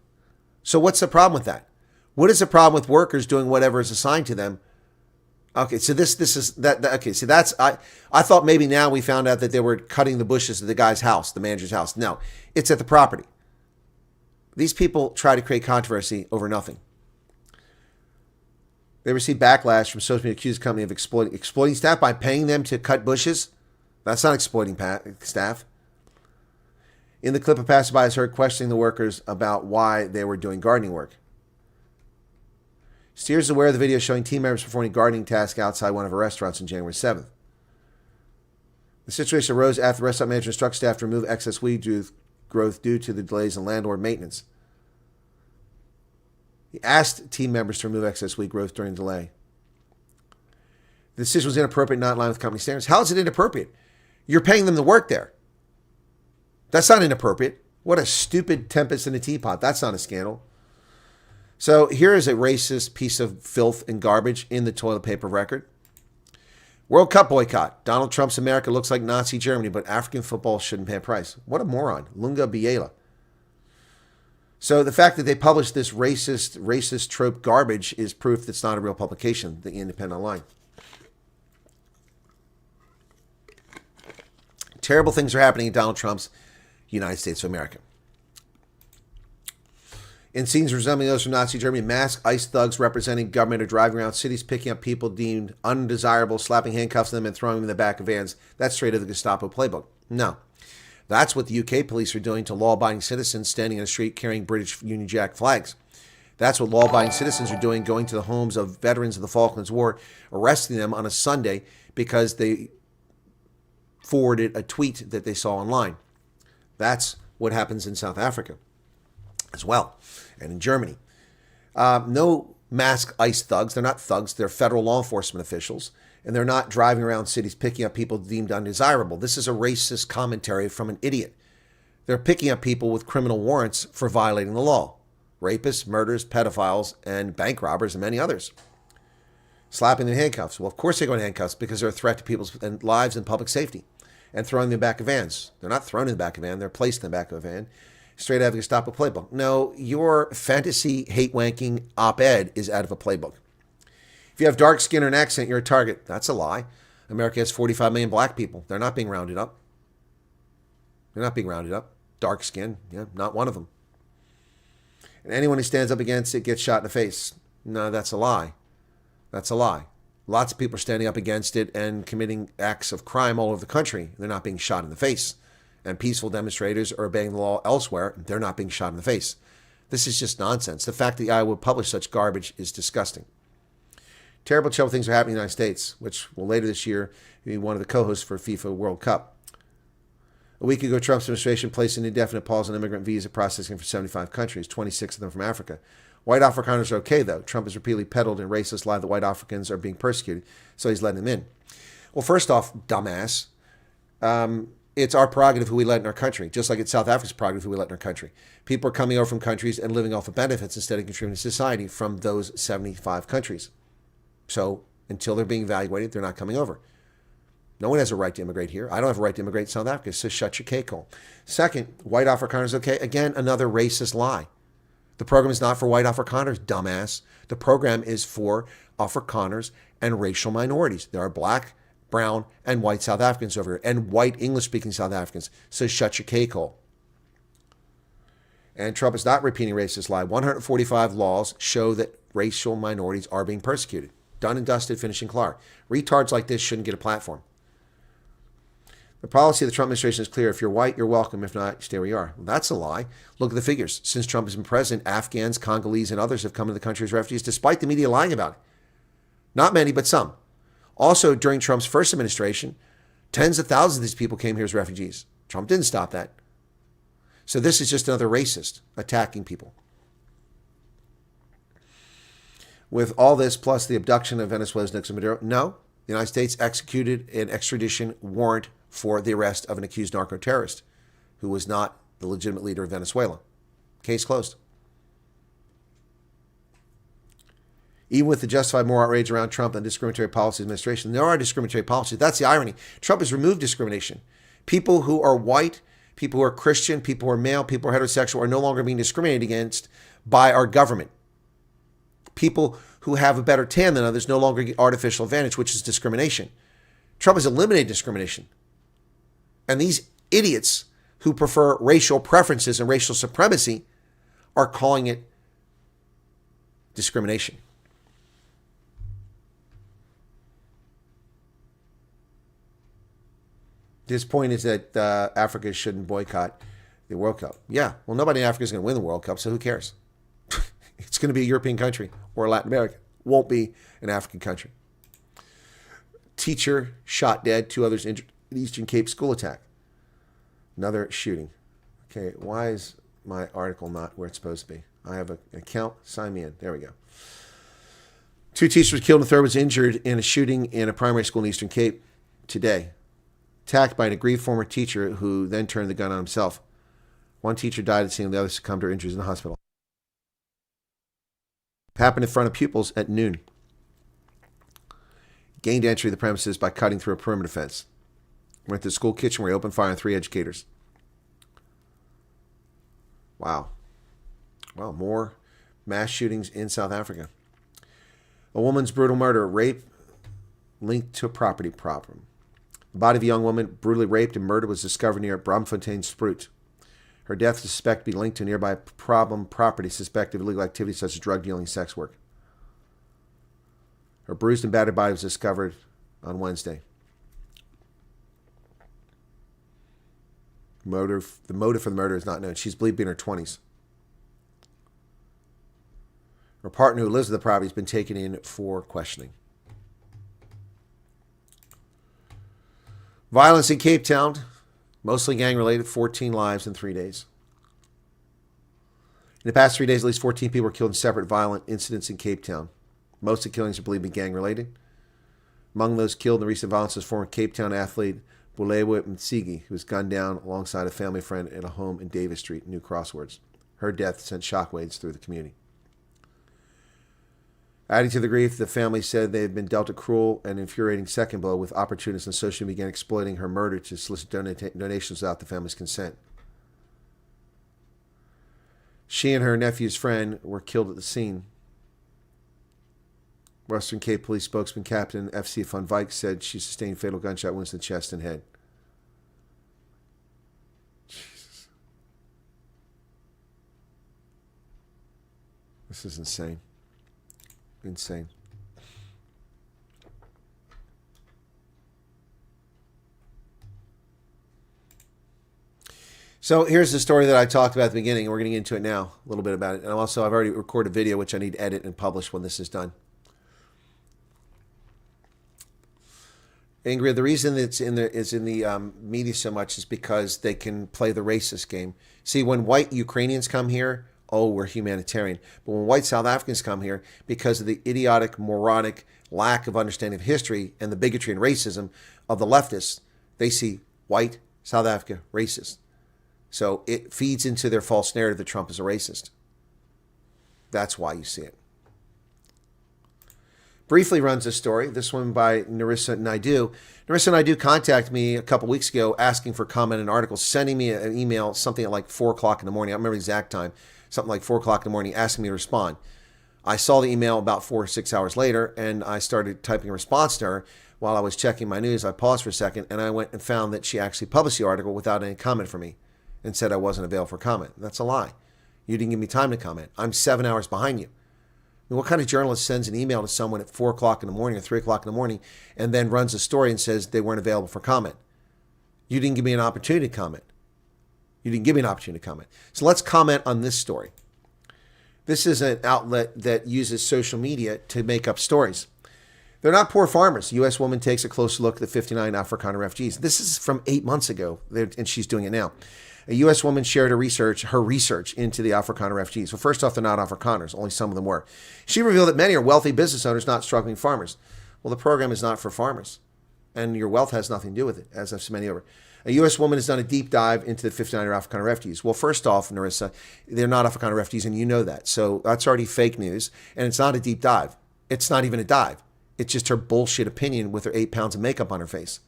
C: So what's the problem with that? What is the problem with workers doing whatever is assigned to them? Okay, so this is that. Okay, so that's I thought maybe now we found out that they were cutting the bushes at the guy's house, the manager's house. No, it's at the property. These people try to create controversy over nothing. They received backlash from social media accused the company of exploiting staff by paying them to cut bushes. That's not exploiting staff. In the clip, a passerby is heard questioning the workers about why they were doing gardening work. Steers is aware of the video showing team members performing gardening tasks outside one of her restaurants on January 7th. The situation arose after the restaurant manager instructed staff to remove excess weed growth due to the delays in landlord maintenance. He asked team members to remove excess weed growth during the delay. The decision was inappropriate, not in line with company standards. How is it inappropriate? You're paying them to work there. That's not inappropriate. What a stupid tempest in a teapot. That's not a scandal. So here is a racist piece of filth and garbage in the toilet paper record. World Cup boycott. Donald Trump's America looks like Nazi Germany, but African football shouldn't pay a price. What a moron. Lunga Biela. So the fact that they published this racist trope garbage is proof that's not a real publication, the Independent Online. Terrible things are happening in Donald Trump's United States of America. In scenes resembling those from Nazi Germany, masked ICE thugs representing government are driving around cities, picking up people deemed undesirable, slapping handcuffs on them and throwing them in the back of vans. That's straight out of the Gestapo playbook. No. That's what the UK police are doing to law-abiding citizens standing in the street carrying British Union Jack flags. That's what law-abiding citizens are doing, going to the homes of veterans of the Falklands War, arresting them on a Sunday because they forwarded a tweet that they saw online. That's what happens in South Africa as well, and in Germany. No masked ICE thugs. They're not thugs. They're federal law enforcement officials, and they're not driving around cities picking up people deemed undesirable. This is a racist commentary from an idiot. They're picking up people with criminal warrants for violating the law. Rapists, murderers, pedophiles, and bank robbers, and many others. Slapping them in handcuffs. Well, of course they go in handcuffs because they're a threat to people's lives and public safety. And throwing them in the back of vans. They're not thrown in the back of a van. They're placed in the back of a van. Straight out of the Gestapo playbook. No, your fantasy hate-wanking op-ed is out of a playbook. If you have dark skin or an accent, you're a target. That's a lie. America has 45 million black people. They're not being rounded up. They're not being rounded up. Dark skin, yeah, not one of them. And anyone who stands up against it gets shot in the face. No, that's a lie. That's a lie. Lots of people are standing up against it and committing acts of crime all over the country. They're not being shot in the face. And peaceful demonstrators are obeying the law elsewhere. They're not being shot in the face. This is just nonsense. The fact that the Iowa would publish such garbage is disgusting. Terrible things are happening in the United States, which will later this year be one of the co-hosts for FIFA World Cup. A week ago, Trump's administration placed an indefinite pause on immigrant visa processing for 75 countries, 26 of them from Africa. White Afrikaners are okay, though. Trump has repeatedly peddled in racist lie that white Africans are being persecuted, so he's letting them in. Well, first off, dumbass, it's our prerogative who we let in our country, just like it's South Africa's prerogative who we let in our country. People are coming over from countries and living off of benefits instead of contributing to society from those 75 countries. So until they're being evaluated, they're not coming over. No one has a right to immigrate here. I don't have a right to immigrate in South Africa, so shut your cake hole. Second, white Afrikaners okay. Again, another racist lie. The program is not for white Afrikaners, dumbass. The program is for Afrikaners and racial minorities. There are black, brown, and white South Africans over here, and white English-speaking South Africans. So shut your cake hole. And Trump is not repeating racist lie. 145 laws show that racial minorities are being persecuted. Done and dusted, finishing Clark. Retards like this shouldn't get a platform. The policy of the Trump administration is clear. If you're white, you're welcome. If not, stay where you are. Well, that's a lie. Look at the figures. Since Trump has been president, Afghans, Congolese, and others have come to the country as refugees, despite the media lying about it. Not many, but some. Also, during Trump's first administration, tens of thousands of these people came here as refugees. Trump didn't stop that. So this is just another racist attacking people. With all this, plus the abduction of Venezuela's Nicolas Maduro, no, the United States executed an extradition warrant for the arrest of an accused narco-terrorist who was not the legitimate leader of Venezuela. Case closed. Even with the justified moral outrage around Trump and discriminatory policies administration, there are discriminatory policies. That's the irony. Trump has removed discrimination. People who are white, people who are Christian, people who are male, people who are heterosexual are no longer being discriminated against by our government. People who have a better tan than others no longer get artificial advantage, which is discrimination. Trump has eliminated discrimination. And these idiots who prefer racial preferences and racial supremacy are calling it discrimination. His point is that Africa shouldn't boycott the World Cup. Yeah, well, nobody in Africa is going to win the World Cup, so who cares? It's going to be a European country or Latin America. Won't be an African country. Teacher shot dead, 2 others injured in Eastern Cape school attack. Another shooting. Okay, why is my article not where it's supposed to be? I have an account. Sign me in. There we go. 2 teachers were killed and a third was injured in a shooting in a primary school in Eastern Cape today. Attacked by an aggrieved former teacher who then turned the gun on himself. 1 teacher died at the scene, the other succumbed to her injuries in the hospital. Happened in front of pupils at noon. Gained entry to the premises by cutting through a perimeter fence. Went to the school kitchen where he opened fire on 3 educators. Wow. Wow, more mass shootings in South Africa. A woman's brutal murder, rape linked to a property problem. The body of a young woman brutally raped and murdered was discovered near Bromfontein Spruit. Her death is suspected to be linked to a nearby problem property suspected of illegal activities such as drug dealing and sex work. Her bruised and battered body was discovered on Wednesday. The motive for the murder is not known. She's believed to be in her 20s. Her partner who lives with the property has been taken in for questioning. Violence in Cape Town, mostly gang-related, 14 lives in 3 days. In the past 3 days, at least 14 people were killed in separate violent incidents in Cape Town. Most of the killings are believed to be gang-related. Among those killed in the recent violence was former Cape Town athlete Bulewa Mtsigi, who was gunned down alongside a family friend at a home in Davis Street, New Crosswords. Her death sent shockwaves through the community. Adding to the grief, the family said they had been dealt a cruel and infuriating second blow with opportunists and social media began exploiting her murder to solicit donations without the family's consent. She and her nephew's friend were killed at the scene. Western Cape Police spokesman Captain F.C. van Wyk said she sustained fatal gunshot wounds to the chest and head. Jesus. This is insane. Insane. So here's the story that I talked about at the beginning. We're going to get into it now, a little bit about it. And also, I've already recorded a video, which I need to edit and publish when this is done. Ingrid, the reason it's in the media so much is because they can play the racist game. See, when white Ukrainians come here, oh, we're humanitarian. But when white South Africans come here, because of the idiotic, moronic lack of understanding of history and the bigotry and racism of the leftists, they see white South Africa racist. So it feeds into their false narrative that Trump is a racist. That's why you see it. Briefly runs a story, this one by Narissa Naidu. Narissa Naidu contacted me a couple weeks ago asking for comment on articles, sending me an email, something at like 4 o'clock in the morning. I don't remember the exact time, something like 4 o'clock in the morning, asking me to respond. I saw the email about 4 or 6 hours later, and I started typing a response to her. While I was checking my news, I paused for a second, and I went and found that she actually published the article without any comment from me and said I wasn't available for comment. That's a lie. You didn't give me time to comment. I'm 7 hours behind you. I mean, what kind of journalist sends an email to someone at 4 o'clock in the morning or 3 o'clock in the morning and then runs a story and says they weren't available for comment? You didn't give me an opportunity to comment. You didn't give me an opportunity to comment. So let's comment on this story. This is an outlet that uses social media to make up stories. They're not poor farmers. U.S. woman takes a closer look at the 59 Afrikaner refugees. This is from 8 months ago, and she's doing it now. A U.S. woman shared her research into the Afrikaner refugees. Well, first off, they're not Afrikaners. Only some of them were. She revealed that many are wealthy business owners, not struggling farmers. Well, the program is not for farmers, and your wealth has nothing to do with it, as I've said many over. A U.S. woman has done a deep dive into the 59 Afrikaner refugees. Well, first off, Narissa, they're not Afrikaner refugees, and you know that. So that's already fake news, and it's not a deep dive. It's not even a dive. It's just her bullshit opinion with her 8 pounds of makeup on her face.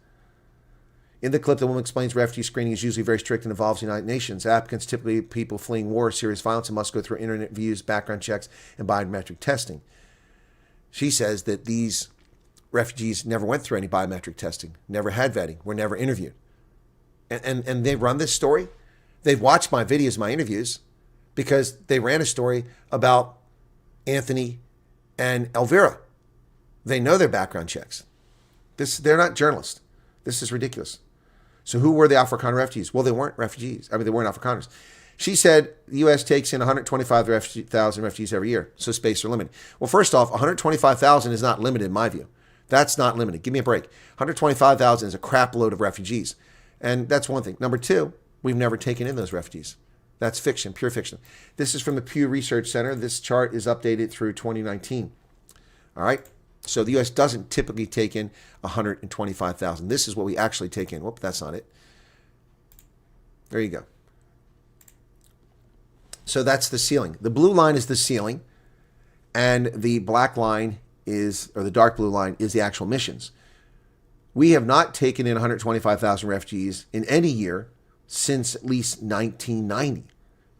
C: In the clip, the woman explains refugee screening is usually very strict and involves the United Nations. Applicants, typically people fleeing war or serious violence, and must go through internet views, background checks, and biometric testing. She says that these refugees never went through any biometric testing, never had vetting, were never interviewed. And they run this story. They've watched my videos, my interviews, because they ran a story about Anthony and Elvira. They know their background checks. They're not journalists. This is ridiculous. So who were the Afrikaner refugees? Well, they weren't refugees. They weren't Afrikaners. She said the U.S. takes in 125,000 refugees every year, so space are limited. Well, first off, 125,000 is not limited in my view. That's not limited. Give me a break. 125,000 is a crap load of refugees. And that's one thing. Number two, we've never taken in those refugees. That's fiction, pure fiction. This is from the Pew Research Center. This chart is updated through 2019. All right? So the U.S. doesn't typically take in 125,000. This is what we actually take in. Whoop, that's not it. There you go. So that's the ceiling. The blue line is the ceiling, and the black line is, or the dark blue line, is the actual missions. We have not taken in 125,000 refugees in any year since at least 1990.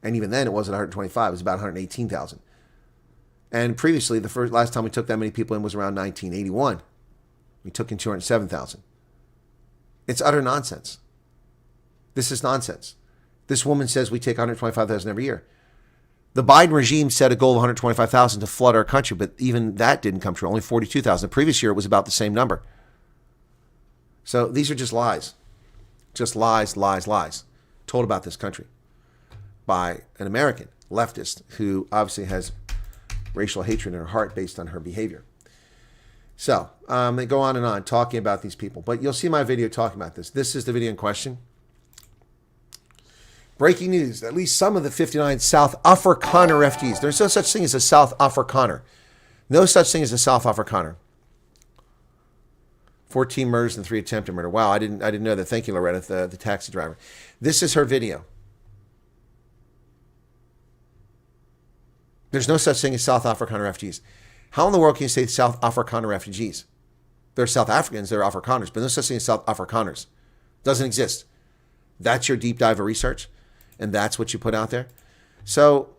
C: And even then, it wasn't 125. It was about 118,000. And previously, last time we took that many people in was around 1981. We took in 207,000. It's utter nonsense. This is nonsense. This woman says we take 125,000 every year. The Biden regime set a goal of 125,000 to flood our country, but even that didn't come true. Only 42,000. The previous year, it was about the same number. So these are just lies. Just lies, lies, lies. Told about this country by an American leftist who obviously has racial hatred in her heart based on her behavior. So they go on talking about these people. But you'll see my video talking about this. This is the video in question. Breaking news. At least some of the 59 South Afrikaner refugees. There's no such thing as a South Afrikaner. No such thing as a South Afrikaner. 14 murders and 3 attempted murder. Wow, I didn't know that. Thank you, Loretta, the taxi driver. This is her video. There's no such thing as South Afrikaner refugees. How in the world can you say South Afrikaner refugees? They're South Africans, they're Afrikaners, but no such thing as South Afrikaners. Doesn't exist. That's your deep dive of research, and that's what you put out there. So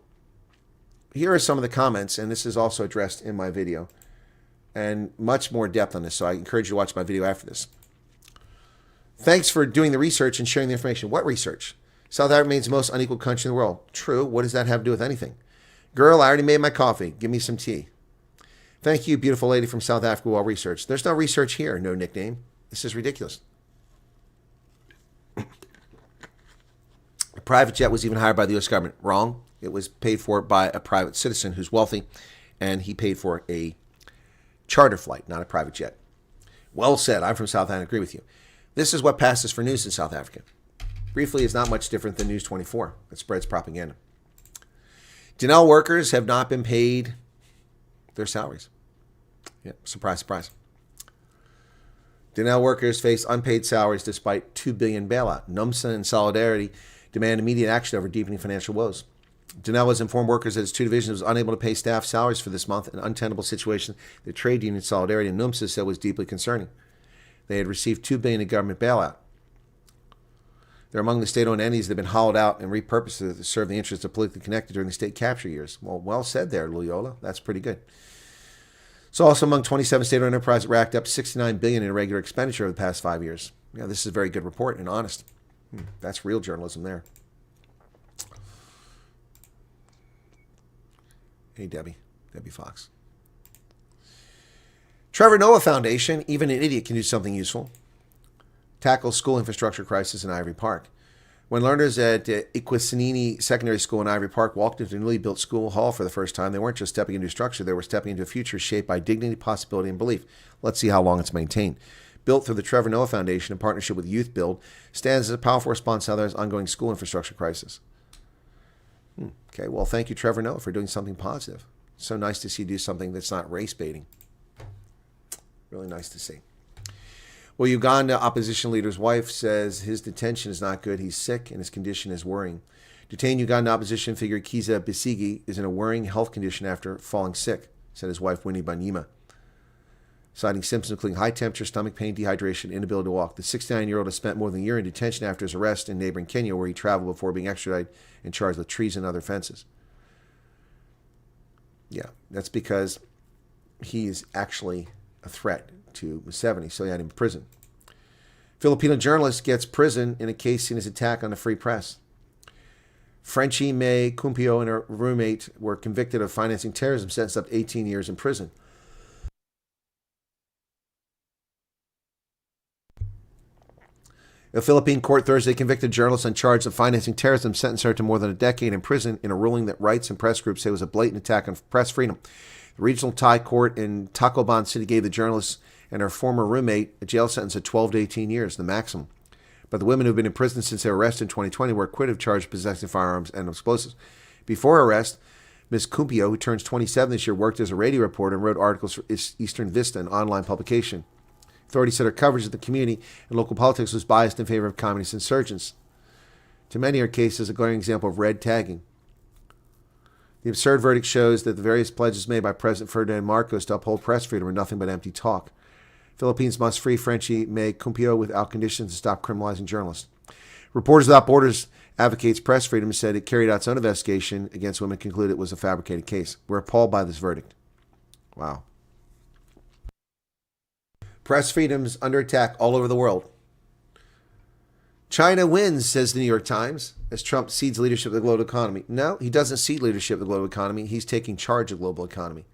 C: here are some of the comments, and this is also addressed in my video, and much more depth on this, so I encourage you to watch my video after this. Thanks for doing the research and sharing the information. What research? South Africa remains the most unequal country in the world. True. What does that have to do with anything? Girl, I already made my coffee. Give me some tea. Thank you, beautiful lady from South Africa, well researched. There's no research here, no nickname. This is ridiculous. A private jet was even hired by the U.S. government. Wrong. It was paid for by a private citizen who's wealthy, and he paid for a charter flight, not a private jet. Well said. I'm from South Africa. I agree with you. This is what passes for news in South Africa. Briefly, it's not much different than News 24. It spreads propaganda. Denel workers have not been paid their salaries. Yeah, surprise, surprise. Denel workers face unpaid salaries despite $2 billion bailout. NUMSA and Solidarity demand immediate action over deepening financial woes. Denel has informed workers that its two divisions was unable to pay staff salaries for this month, an untenable situation that trade union Solidarity and NUMSA said was deeply concerning. They had received $2 billion in government bailout. They're among the state-owned entities that have been hollowed out and repurposed to serve the interests of politically connected during the state capture years. Well said there, Loyola. That's pretty good. It's also among 27 state-owned enterprises that racked up $69 billion in irregular expenditure over the past 5 years. Yeah, this is a very good report and honest. That's real journalism there. Hey, Debbie Fox. Trevor Noah Foundation, even an idiot can do something useful. Tackles school infrastructure crisis in Ivory Park. When learners at Ikwesini Secondary School in Ivory Park walked into a newly built school hall for the first time, they weren't just stepping into structure, they were stepping into a future shaped by dignity, possibility, and belief. Let's see how long it's maintained. Built through the Trevor Noah Foundation in partnership with Youth Build, stands as a powerful response to others' ongoing school infrastructure crisis. Okay, well, thank you, Trevor Noah, for doing something positive. So nice to see you do something that's not race baiting. Really nice to see. Well, Uganda opposition leader's wife says his detention is not good. He's sick and his condition is worrying. Detained Uganda opposition figure Kiza Besigye is in a worrying health condition after falling sick, said his wife Winnie Banyima. Citing symptoms including high temperature, stomach pain, dehydration, inability to walk. The 69-year-old has spent more than a year in detention after his arrest in neighboring Kenya, where he traveled before being extradited and charged with treason and other offenses. Yeah, that's because he is actually a threat to Museveni, so he had him in prison. Filipino journalist gets prison in a case seen as attack on the free press. Frenchie May Cumpio and her roommate were convicted of financing terrorism, sentenced up to 18 years in prison. A Philippine court Thursday convicted journalists on charge of financing terrorism, sentenced her to more than a decade in prison in a ruling that rights and press groups say was a blatant attack on press freedom. The regional Thai court in Tacloban City gave the journalist and her former roommate a jail sentence of 12 to 18 years, the maximum. But the women who have been in prison since their arrest in 2020 were acquitted of charges of possessing firearms and explosives. Before her arrest, Ms. Cumpio, who turns 27 this year, worked as a radio reporter and wrote articles for Eastern Vista, an online publication. Authorities said her coverage of the community and local politics was biased in favor of communist insurgents. To many, her case is a glaring example of red tagging. The absurd verdict shows that the various pledges made by President Ferdinand Marcos to uphold press freedom are nothing but empty talk. Philippines must free Frenchie May Cumpio without conditions to stop criminalizing journalists. Reporters Without Borders advocates press freedom said it carried out its own investigation against women and concluded it was a fabricated case. We're appalled by this verdict. Wow. Press freedom's under attack all over the world. China wins, says the New York Times, as Trump cedes leadership of the global economy. No, he doesn't cede leadership of the global economy. He's taking charge of the global economy.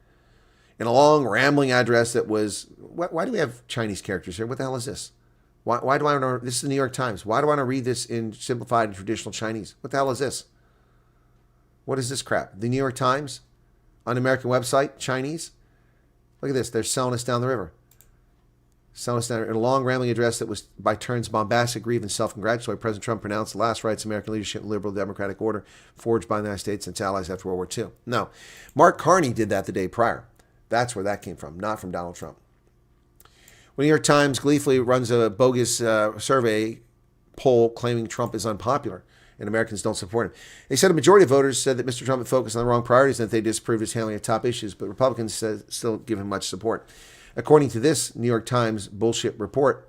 C: In a long, rambling address that was, why do we have Chinese characters here? What the hell is this? Why do I want to, this is the New York Times. Why do I want to read this in simplified and traditional Chinese? What the hell is this? What is this crap? The New York Times on the American website, Chinese? Look at this. They're selling us down the river. Selling us down in a long, rambling address that was by turns bombastic, grieved, and self-congratulatory. President Trump pronounced the last rights of American leadership and liberal democratic order forged by the United States and its allies after World War II. No, Mark Carney did that the day prior. That's where that came from, not from Donald Trump. When the New York Times gleefully runs a bogus survey poll claiming Trump is unpopular and Americans don't support him. They said a majority of voters said that Mr. Trump had focused on the wrong priorities and that they disapproved his handling of top issues, but Republicans still give him much support. According to this New York Times bullshit report,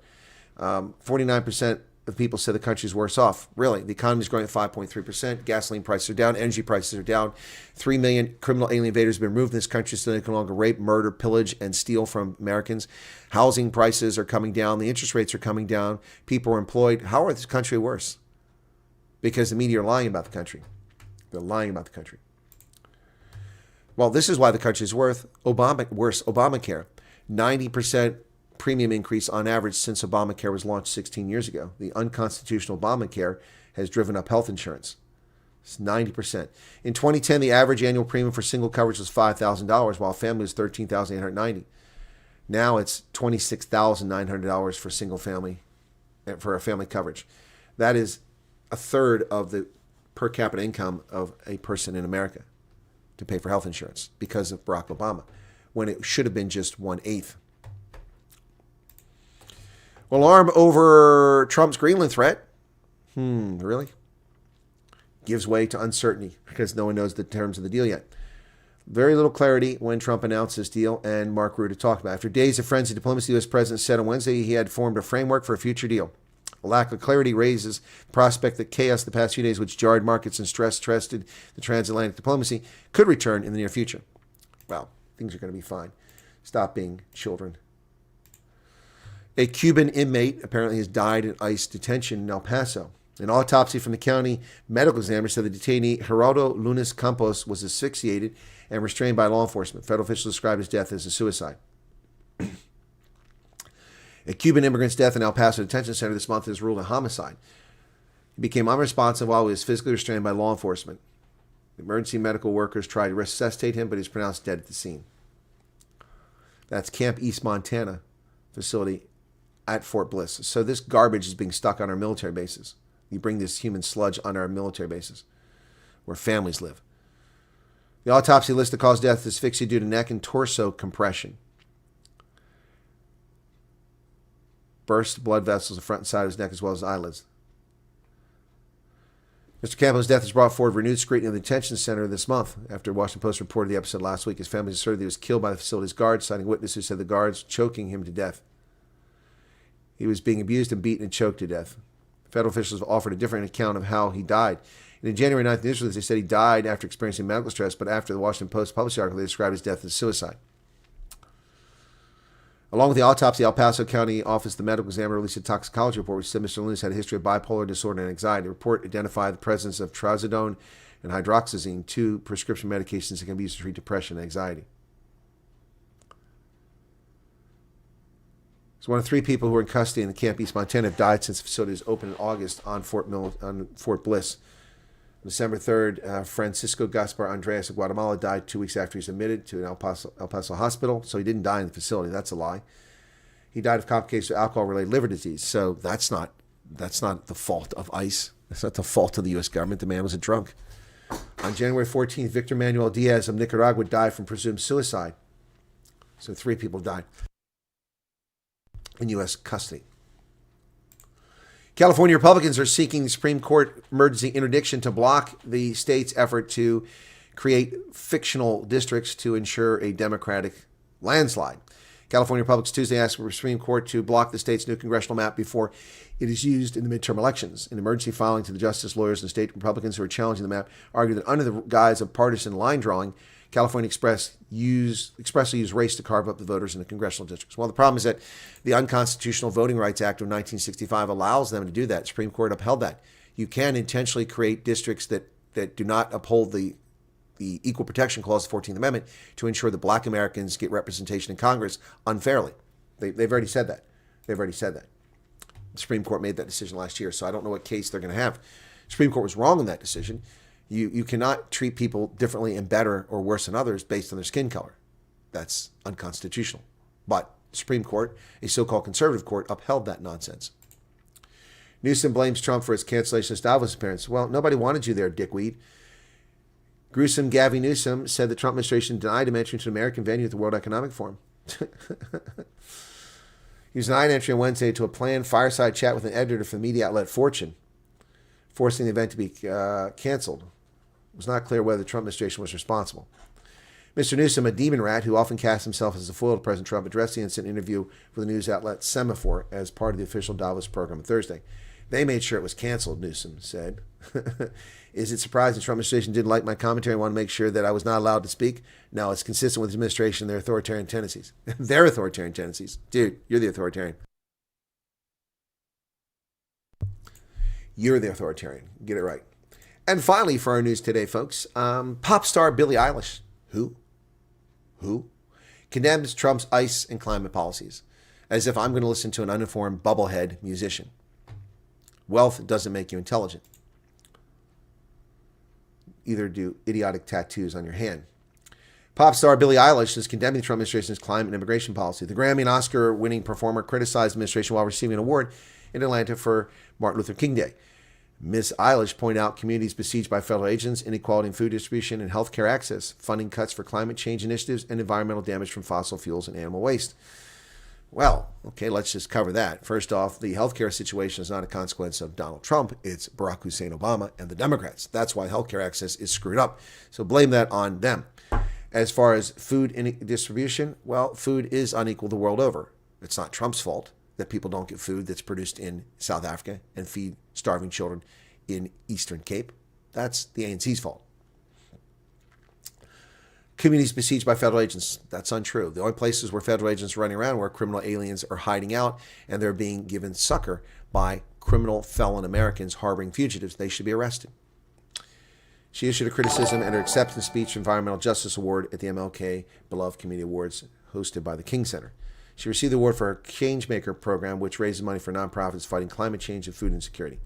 C: 49% of people said the country's worse off. Really, the economy is growing at 5.3%. Gasoline prices are down. Energy prices are down. 3 million criminal alien invaders have been removed in this country so they can no longer rape, murder, pillage, and steal from Americans. Housing prices are coming down. The interest rates are coming down. People are employed. How is this country worse? Because the media are lying about the country. They're lying about the country. Well, this is why the country is worse. Obamacare. 90% premium increase on average since Obamacare was launched 16 years ago. The unconstitutional Obamacare has driven up health insurance. It's 90%. In 2010, the average annual premium for single coverage was $5,000, while family was $13,890. Now it's $26,900 for a family coverage. That is a third of the per capita income of a person in America to pay for health insurance because of Barack Obama, when it should have been just 1/8. Well, alarm over Trump's Greenland threat. Really? Gives way to uncertainty because no one knows the terms of the deal yet. Very little clarity when Trump announced this deal, and Mark Rutte talked about it. After days of frenzied diplomacy, the U.S. president said on Wednesday he had formed a framework for a future deal. A lack of clarity raises the prospect that chaos the past few days, which jarred markets and stress-tested the transatlantic diplomacy, could return in the near future. Well, things are going to be fine. Stop being children. A Cuban inmate apparently has died in ICE detention in El Paso. An autopsy from the county medical examiner said the detainee Gerardo Lunes Campos was asphyxiated and restrained by law enforcement. Federal officials described his death as a suicide. A Cuban immigrant's death in El Paso detention center this month is ruled a homicide. He became unresponsive while he was physically restrained by law enforcement. Emergency medical workers tried to resuscitate him, but he was pronounced dead at the scene. That's Camp East Montana facility at Fort Bliss. So this garbage is being stuck on our military bases. You bring this human sludge on our military bases where families live. The autopsy lists the cause of death is asphyxia due to neck and torso compression. Burst blood vessels in the front and side of his neck as well as eyelids. Mr. Campos' death has brought forward renewed scrutiny of the detention center this month. After Washington Post reported the episode last week, his family asserted he was killed by the facility's guards, citing witnesses who said the guards choking him to death. He was being abused and beaten and choked to death. Federal officials have offered a different account of how he died. And in January 9th, the news release, they said he died after experiencing medical stress, but after the Washington Post published the article, they described his death as suicide. Along with the autopsy, El Paso County Office of the Medical Examiner released a toxicology report which said Mr. Lunes had a history of bipolar disorder and anxiety. The report identified the presence of trazodone and hydroxyzine, two prescription medications that can be used to treat depression and anxiety. So one of 3 people who were in custody in the Camp East Montana have died since the facility was opened in August on Fort Bliss. On December 3rd, Francisco Gaspar Andreas of Guatemala died 2 weeks after he was admitted to an El Paso hospital. So he didn't die in the facility. That's a lie. He died of complications of alcohol-related liver disease. So that's not the fault of ICE. That's not the fault of the U.S. government. The man was a drunk. On January 14th, Victor Manuel Diaz of Nicaragua died from presumed suicide. So 3 people died in U.S. custody. California Republicans are seeking the Supreme Court emergency interdiction to block the state's effort to create fictional districts to ensure a Democratic landslide. California Republicans Tuesday asked the Supreme Court to block the state's new congressional map before it is used in the midterm elections. In emergency filing to the justice lawyers and state Republicans who are challenging the map, argued that under the guise of partisan line drawing, California expressly used race to carve up the voters in the congressional districts. Well, the problem is that the Unconstitutional Voting Rights Act of 1965 allows them to do that. The Supreme Court upheld that. You can intentionally create districts that do not uphold the Equal Protection Clause of the 14th Amendment to ensure that black Americans get representation in Congress unfairly. They've already said that. The Supreme Court made that decision last year, so I don't know what case they're going to have. The Supreme Court was wrong on that decision. You cannot treat people differently and better or worse than others based on their skin color. That's unconstitutional. But the Supreme Court, a so-called conservative court, upheld that nonsense. Newsom blames Trump for his cancellation of Davos appearance. Well, nobody wanted you there, dickweed. Gruesome Gavin Newsom said the Trump administration denied him entry into an American venue at the World Economic Forum. He was denied entry on Wednesday to a planned fireside chat with an editor for the media outlet Fortune, forcing the event to be canceled. It was not clear whether the Trump administration was responsible. Mr. Newsom, a demon rat who often casts himself as a foil to President Trump, addressed the incident interview for the news outlet Semaphore as part of the official Davos program on Thursday. They made sure it was canceled, Newsom said. Is it surprising the Trump administration didn't like my commentary and want to make sure that I was not allowed to speak? No, it's consistent with his administration and their authoritarian tendencies. Their authoritarian tendencies. Dude, you're the authoritarian. You're the authoritarian. Get it right. And finally, for our news today, folks, pop star Billie Eilish, who condemns Trump's ICE and climate policies, as if I'm going to listen to an uninformed bubblehead musician. Wealth doesn't make you intelligent. Either do idiotic tattoos on your hand. Pop star Billie Eilish is condemning the Trump administration's climate and immigration policy. The Grammy and Oscar-winning performer criticized the administration while receiving an award in Atlanta for Martin Luther King Day. Ms. Eilish pointed out communities besieged by federal agents, inequality in food distribution and healthcare access, funding cuts for climate change initiatives, and environmental damage from fossil fuels and animal waste. Well, okay, let's just cover that. First off, the healthcare situation is not a consequence of Donald Trump. It's Barack Hussein Obama and the Democrats. That's why healthcare access is screwed up. So blame that on them. As far as food distribution, well, food is unequal the world over. It's not Trump's fault that people don't get food that's produced in South Africa and feed starving children in Eastern Cape. That's the ANC's fault. Communities besieged by federal agents. That's untrue. The only places where federal agents are running around where criminal aliens are hiding out and they're being given succor by criminal felon Americans harboring fugitives. They should be arrested. She issued a criticism at her acceptance speech for Environmental Justice Award at the MLK Beloved Community Awards hosted by the King Center. She received the award for her Changemaker program, which raises money for nonprofits fighting climate change and food insecurity.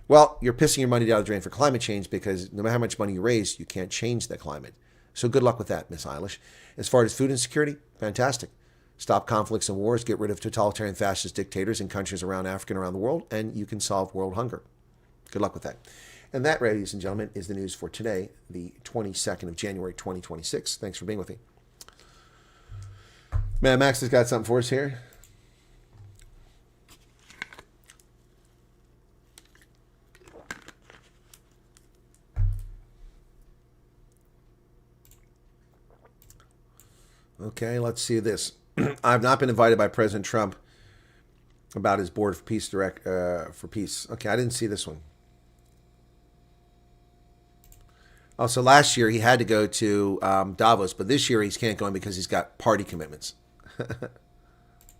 C: Well, you're pissing your money down the drain for climate change because no matter how much money you raise, you can't change the climate. So good luck with that, Miss Eilish. As far as food insecurity, fantastic. Stop conflicts and wars, get rid of totalitarian fascist dictators in countries around Africa and around the world, and you can solve world hunger. Good luck with that. And that, ladies and gentlemen, is the news for today, the 22nd of January, 2026. Thanks for being with me. Man, Max has got something for us here. Okay, let's see this. I've not been invited by President Trump about his Board of Peace for Peace. Okay, I didn't see this one. Oh, so last year he had to go to Davos, but this year he can't go in because he's got party commitments.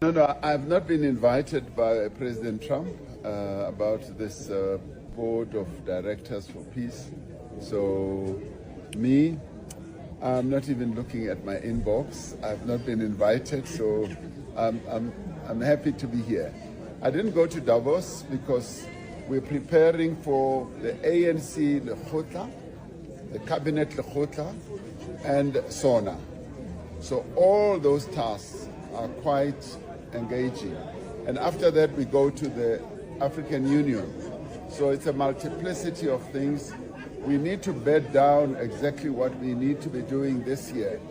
D: No, I've not been invited by President Trump about this Board of Directors for Peace. So, I'm not even looking at my inbox. I've not been invited, so I'm happy to be here. I didn't go to Davos because we're preparing for the ANC Lekgotla, the Cabinet Lekgotla, and SONA. So all those tasks are quite engaging. And after that, we go to the African Union. So it's a multiplicity of things. We need to bed down exactly what we need to be doing this year.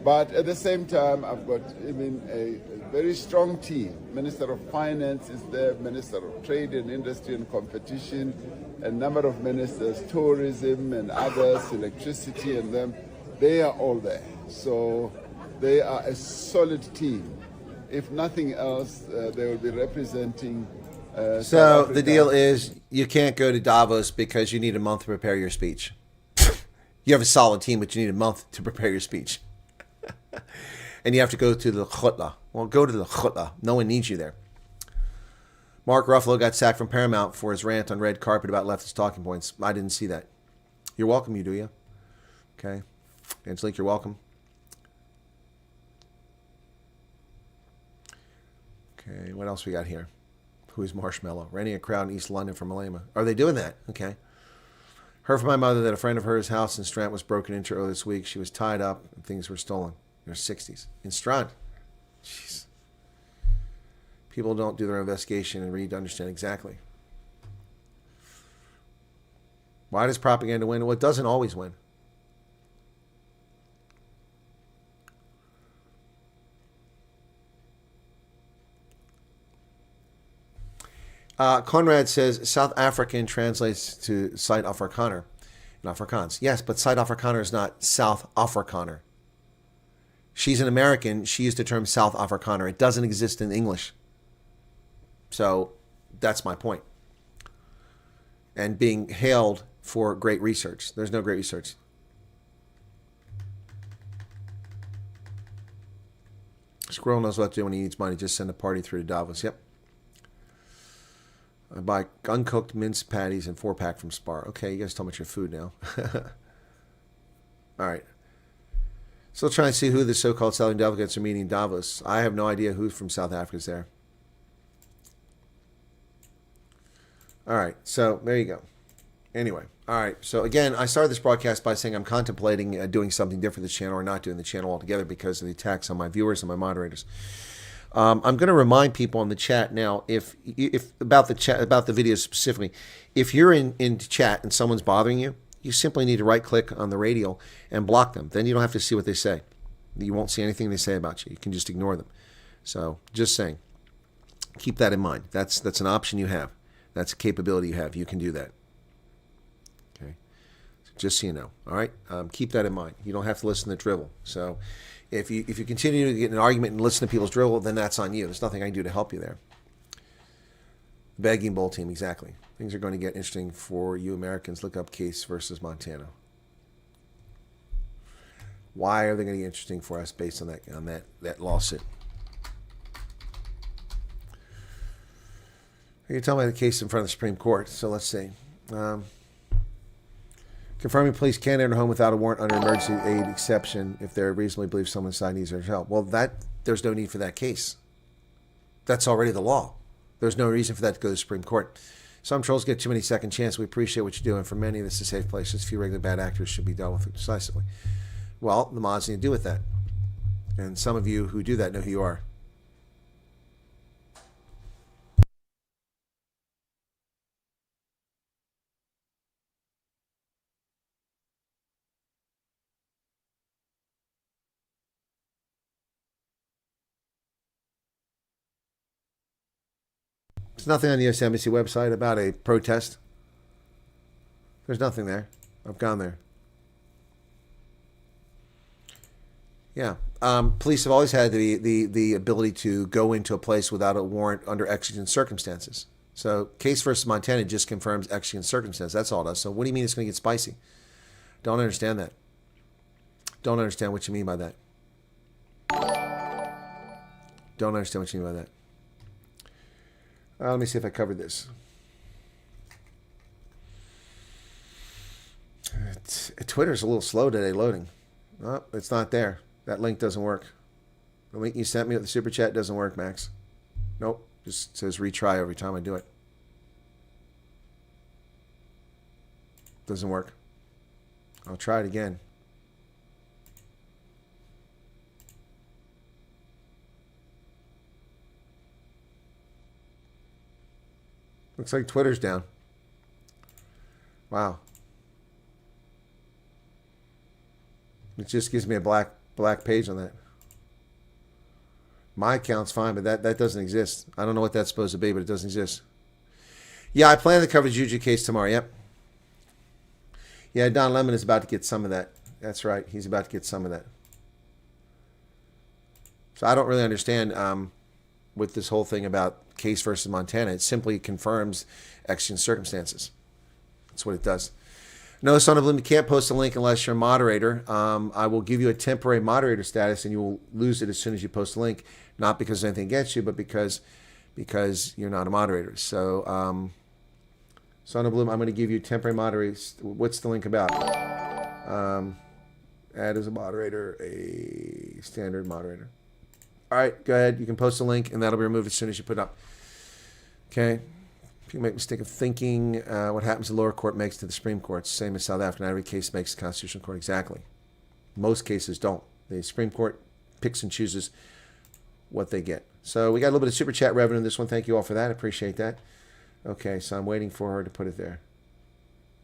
D: But at the same time, I've got a very strong team. Minister of Finance is there, Minister of Trade and Industry and Competition, a number of ministers, tourism and others, electricity and them. They are all there. So they are a solid team. If nothing else, they will be representing
C: So the deal is you can't go to Davos because you need a month to prepare your speech. You have a solid team, but you need a month to prepare your speech. And you have to go to the Lekgotla. Well, go to the Lekgotla. No one needs you there. Mark Ruffalo got sacked from Paramount for his rant on red carpet about leftist talking points. I didn't see that. You're welcome, you do you? Okay. Angelique, you're welcome. Okay, what else we got here? Who is Marshmallow? Renting a crowd in East London from Malema. Are they doing that? Okay. Heard from my mother that a friend of hers' house in Strand was broken into earlier this week. She was tied up and things were stolen in her 60s. In Strand. Jeez. People don't do their investigation and read to understand exactly. Why does propaganda win? Well, it doesn't always win. Conrad says South African translates to South Afrikaner in Afrikaans. Yes, but South Afrikaner is not South Afrikaner. She's an American. She used the term South Afrikaner. It doesn't exist in English. So that's my point. And being hailed for great research. There's no great research. Squirrel knows what to do when he needs money. Just send a party through to Davos. Yep. I buy uncooked minced patties and 4-pack from Spar. Okay, you guys tell me about your food now. All right. Still trying to see who the so-called Southern delegates are meeting in Davos. I have no idea who from South Africa is there. All right, so there you go. Anyway, All right. So again, I started this broadcast by saying I'm contemplating doing something different with this channel or not doing the channel altogether because of the attacks on my viewers and my moderators. I'm going to remind people in the chat now, if about the video specifically, if you're in chat and someone's bothering you, you simply need to right-click on the radio and block them. Then you don't have to see what they say. You won't see anything they say about you. You can just ignore them. So just saying, keep that in mind. That's an option you have. That's a capability you have. You can do that. Okay, so just so you know. All right, keep that in mind. You don't have to listen to drivel. So if you continue to get in an argument and listen to people's drivel, then that's on you. There's nothing I can do to help you there. Begging bowl team, exactly. Things are going to get interesting for you Americans. Look up Case versus Montana. Why are they going to get interesting for us based on that lawsuit? You can tell me the case in front of the Supreme Court. So let's see. Confirming police can't enter a home without a warrant under emergency aid exception if they reasonably believe someone inside needs their help. Well, there's no need for that case. That's already the law. There's no reason for that to go to the Supreme Court. Some trolls get too many second chances. We appreciate what you're doing. For many, this is a safe place. Just a few regular bad actors should be dealt with decisively. Well, the mods need to do with that. And some of you who do that know who you are. There's nothing on the U.S. Embassy website about a protest. There's nothing there. I've gone there. Yeah. Police have always had the ability to go into a place without a warrant under exigent circumstances. So Case versus Montana just confirms exigent circumstances. That's all it does. So what do you mean it's going to get spicy? Don't understand that. Don't understand what you mean by that. Don't understand what you mean by that. Let me see if I covered this. Twitter's a little slow today loading. Oh, it's not there. That link doesn't work. The link you sent me with the super chat doesn't work, Max. Nope. Just says retry every time I do it. Doesn't work. I'll try it again. Looks like Twitter's down. Wow. It just gives me a black page on that. My account's fine, but that doesn't exist. I don't know what that's supposed to be, but it doesn't exist. Yeah, I plan to cover the Juju case tomorrow. Yep. Yeah, Don Lemon is about to get some of that. That's right. He's about to get some of that. So I don't really understand with this whole thing about Case versus Montana. It simply confirms exigent circumstances. That's what it does. No, Son of Bloom, you can't post a link unless you're a moderator. I will give you a temporary moderator status, and you will lose it as soon as you post a link. Not because there's anything against you, but because you're not a moderator. So, Son of Bloom, I'm going to give you temporary moderator. What's the link about? Add as a moderator, a standard moderator. All right, go ahead. You can post a link, and that'll be removed as soon as you put it up. Okay. People make a mistake of thinking what happens to the lower court makes to the Supreme Court. It's the same as South Africa. Not every case makes the Constitutional Court. Exactly. Most cases don't. The Supreme Court picks and chooses what they get. So we got a little bit of super chat revenue in this one. Thank you all for that. I appreciate that. Okay, so I'm waiting for her to put it there.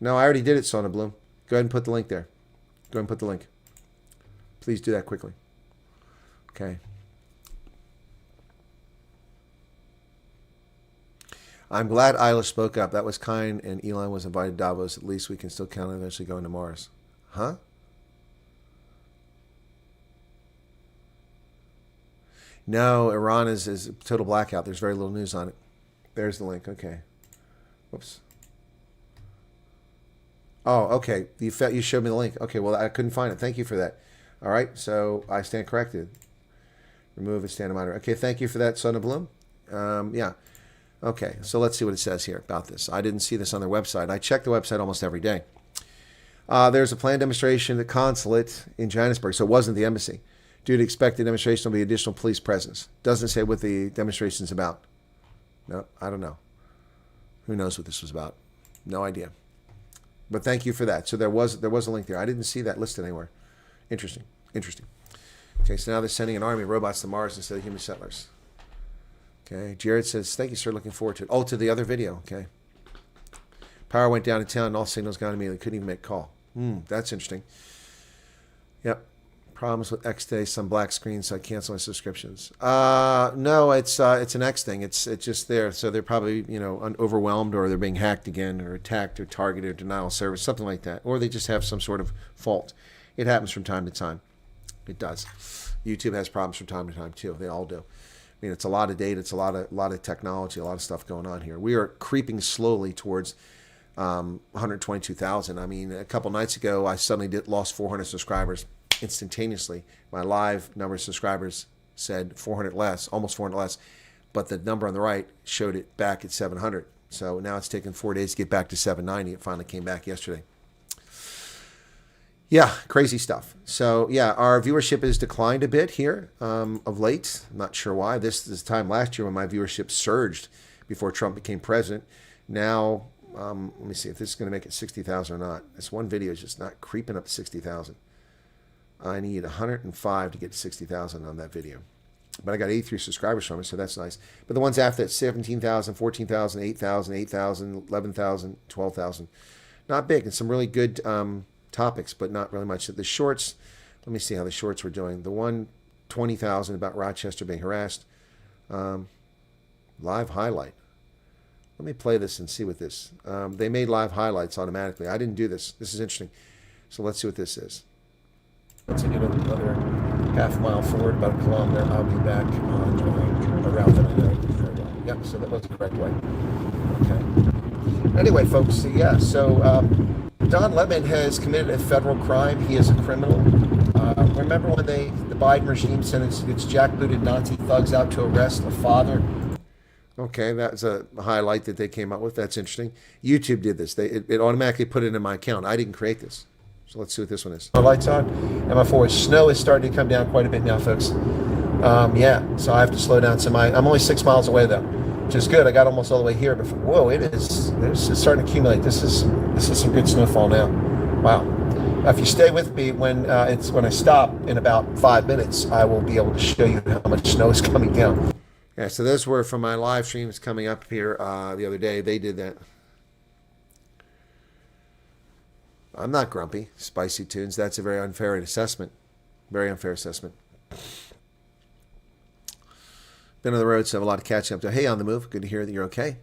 C: No, I already did it, Sona Bloom. Go ahead and put the link there. Go ahead and put the link. Please do that quickly. Okay. I'm glad Isla spoke up. That was kind, and Elon was invited to Davos. At least we can still count on eventually going to Mars. Huh? No, Iran is a total blackout. There's very little news on it. There's the link. Okay. Whoops. Oh, okay. You showed me the link. Okay, well, I couldn't find it. Thank you for that. All right, so I stand corrected. Remove a standard monitor. Okay, thank you for that, Son of Bloom. Yeah. Okay, so let's see what it says here about this. I didn't see this on their website. I check the website almost every day. There's a planned demonstration at the consulate in Johannesburg, so it wasn't the embassy. Due to expected demonstration, will be additional police presence. Doesn't say what the demonstration's about. No, I don't know. Who knows what this was about? No idea. But thank you for that. So there was a link there. I didn't see that listed anywhere. Interesting. Interesting. Okay, so now they're sending an army of robots to Mars instead of human settlers. Okay, Jared says, thank you, sir. Looking forward to it. Oh, to the other video. Okay. Power went down in town and all signals gone immediately. Couldn't even make a call. That's interesting. Yep. Problems with X Day, some black screens, so I cancel my subscriptions. No, it's an X thing. It's just there. So they're probably, overwhelmed, or they're being hacked again, or attacked, or targeted, or denial of service, something like that. Or they just have some sort of fault. It happens from time to time. It does. YouTube has problems from time to time too. They all do. I mean, it's a lot of data. It's a lot of technology, a lot of stuff going on here. We are creeping slowly towards 122,000. I mean, a couple nights ago, I suddenly lost 400 subscribers instantaneously. My live number of subscribers said 400 less, almost 400 less, but the number on the right showed it back at 700. So now it's taken 4 days to get back to 790. It finally came back yesterday. Yeah, crazy stuff. So yeah, our viewership has declined a bit here of late. I'm not sure why. This time last year when my viewership surged before Trump became president. Now, let me see if this is going to make it 60,000 or not. This one video is just not creeping up to 60,000. I need 105 to get to 60,000 on that video. But I got 83 subscribers from it, so that's nice. But the ones after that, 17,000, 14,000, 8,000, 8,000, 11,000, 12,000. Not big. And some really good topics, but not really much. The shorts, let me see how the shorts were doing. The one, 20,000 about Rochester being harassed. Live highlight. Let me play this and see what this. They made live highlights automatically. I didn't do this. This is interesting. So let's see what this is. Let's get another half mile forward, about a kilometer. I'll be back on a route that I know very well. Yep, so that was the correct way. Okay. Anyway, folks, yeah, so Don Lemon has committed a federal crime. He is a criminal. Remember when the Biden regime sent its jackbooted Nazi thugs out to arrest a father? Okay, that's a highlight that they came up with. That's interesting. YouTube did this. It automatically put it in my account. I didn't create this. So let's see what this one is. My lights on. And my forward. Snow is starting to come down quite a bit now, folks. Yeah, so I have to slow down. So I'm only 6 miles away, though, which is good. I got almost all the way here. But whoa, it's starting to accumulate. This is some good snowfall now. Wow. Now, if you stay with me when I stop in about 5 minutes, I will be able to show you how much snow is coming down. Yeah, so those were from my live streams coming up here the other day. They did that. I'm not grumpy. Spicy Tunes. That's a very unfair assessment. Very unfair assessment. Been on the road, so I have a lot of catching up to. Hey, on the move. Good to hear that you're okay.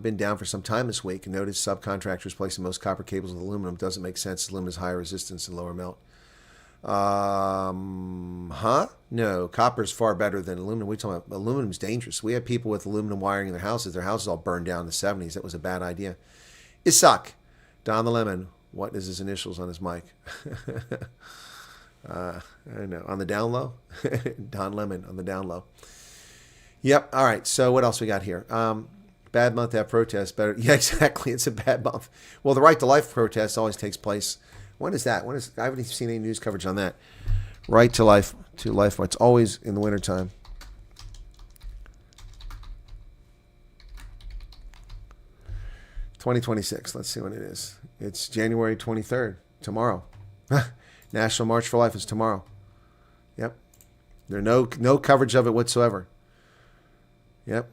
C: Been down for some time this week. Noticed subcontractors placing most copper cables with aluminum. Doesn't make sense. Aluminum is higher resistance and lower melt. No, copper is far better than aluminum. We talking about aluminum's dangerous. We had people with aluminum wiring in their houses. Their houses all burned down in the 70s. That was a bad idea. Isak, Don the Lemon. What is his initials on his mic? I don't know. On the down low? Don Lemon on the down low. Yep. All right. So what else we got here? Bad month to have protests. Better. Yeah, exactly. It's a bad month. Well, the Right to Life protest always takes place. When is that? I haven't seen any news coverage on that. Right to life. It's always in the wintertime. (2026). Let's see when it is. It's January 23rd. Tomorrow. National March for Life is tomorrow. Yep. There's no coverage of it whatsoever. Yep.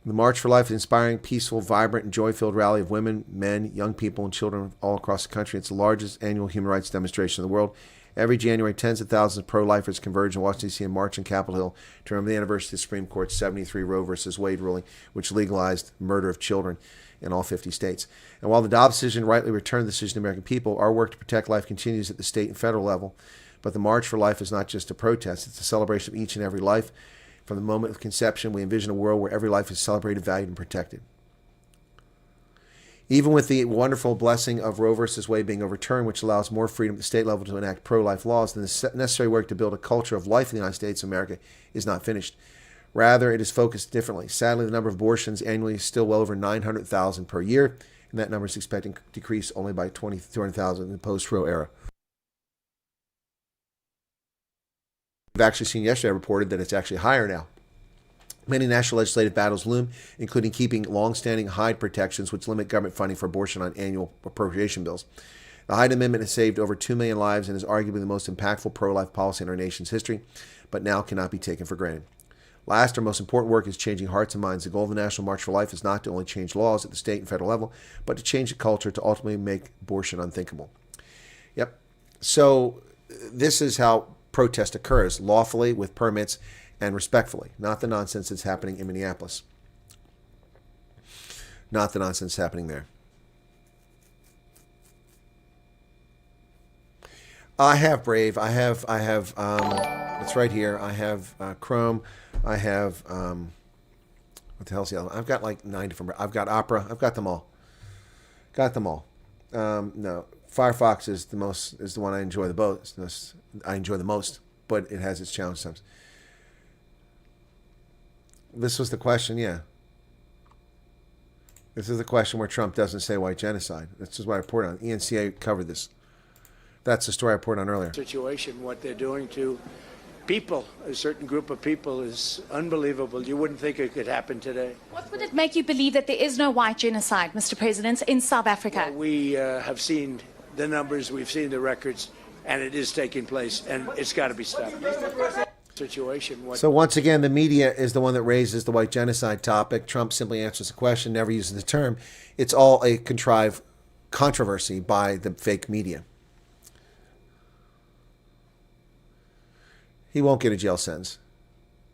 C: The March for Life is an inspiring, peaceful, vibrant, and joy-filled rally of women, men, young people, and children all across the country. It's the largest annual human rights demonstration in the world. Every January, tens of thousands of pro-lifers converge in Washington, D.C. and march on Capitol Hill to remember the anniversary of the Supreme Court's 73 Roe versus Wade ruling, which legalized murder of children in all 50 states. And while the Dobbs decision rightly returned the decision to the American people, our work to protect life continues at the state and federal level. But the March for Life is not just a protest. It's a celebration of each and every life. From the moment of conception, we envision a world where every life is celebrated, valued, and protected. Even with the wonderful blessing of Roe versus Wade being overturned, which allows more freedom at the state level to enact pro-life laws, then the necessary work to build a culture of life in the United States of America is not finished. Rather, it is focused differently. Sadly, the number of abortions annually is still well over 900,000 per year, and that number is expected to decrease only by 200,000 in the post-Roe era. We've actually seen yesterday reported that it's actually higher now. Many national legislative battles loom, including keeping long-standing Hyde protections, which limit government funding for abortion on annual appropriation bills. The Hyde Amendment has saved over 2 million lives and is arguably the most impactful pro-life policy in our nation's history, but now cannot be taken for granted. Last, our most important work is changing hearts and minds. The goal of the National March for Life is not to only change laws at the state and federal level, but to change the culture to ultimately make abortion unthinkable. Yep. So this is how protest occurs, lawfully, with permits, and respectfully, not the nonsense that's happening in Minneapolis. Not the nonsense happening there. I have Brave. I have. It's right here. I have Chrome. I have what the hell's the other one? I've got like 9 different. I've got Opera. I've got them all. Got them all. No, Firefox is the one I enjoy the most. I enjoy the most, but it has its challenge times. This was the question, yeah. This is the question where Trump doesn't say white genocide. This is what I reported on. ENCA covered this. That's the story I reported on earlier.
E: Situation, what they're doing to people, a certain group of people, is unbelievable. You wouldn't think it could happen today.
F: What would it make you believe that there is no white genocide, Mr. President, in South Africa?
E: Well, we have seen the numbers, we've seen the records, and it is taking place, and it's got to be stopped. Situation.
C: So once again, the media is the one that raises the white genocide topic. Trump simply answers the question, never uses the term. It's all a contrived controversy by the fake media. He won't get a jail sentence.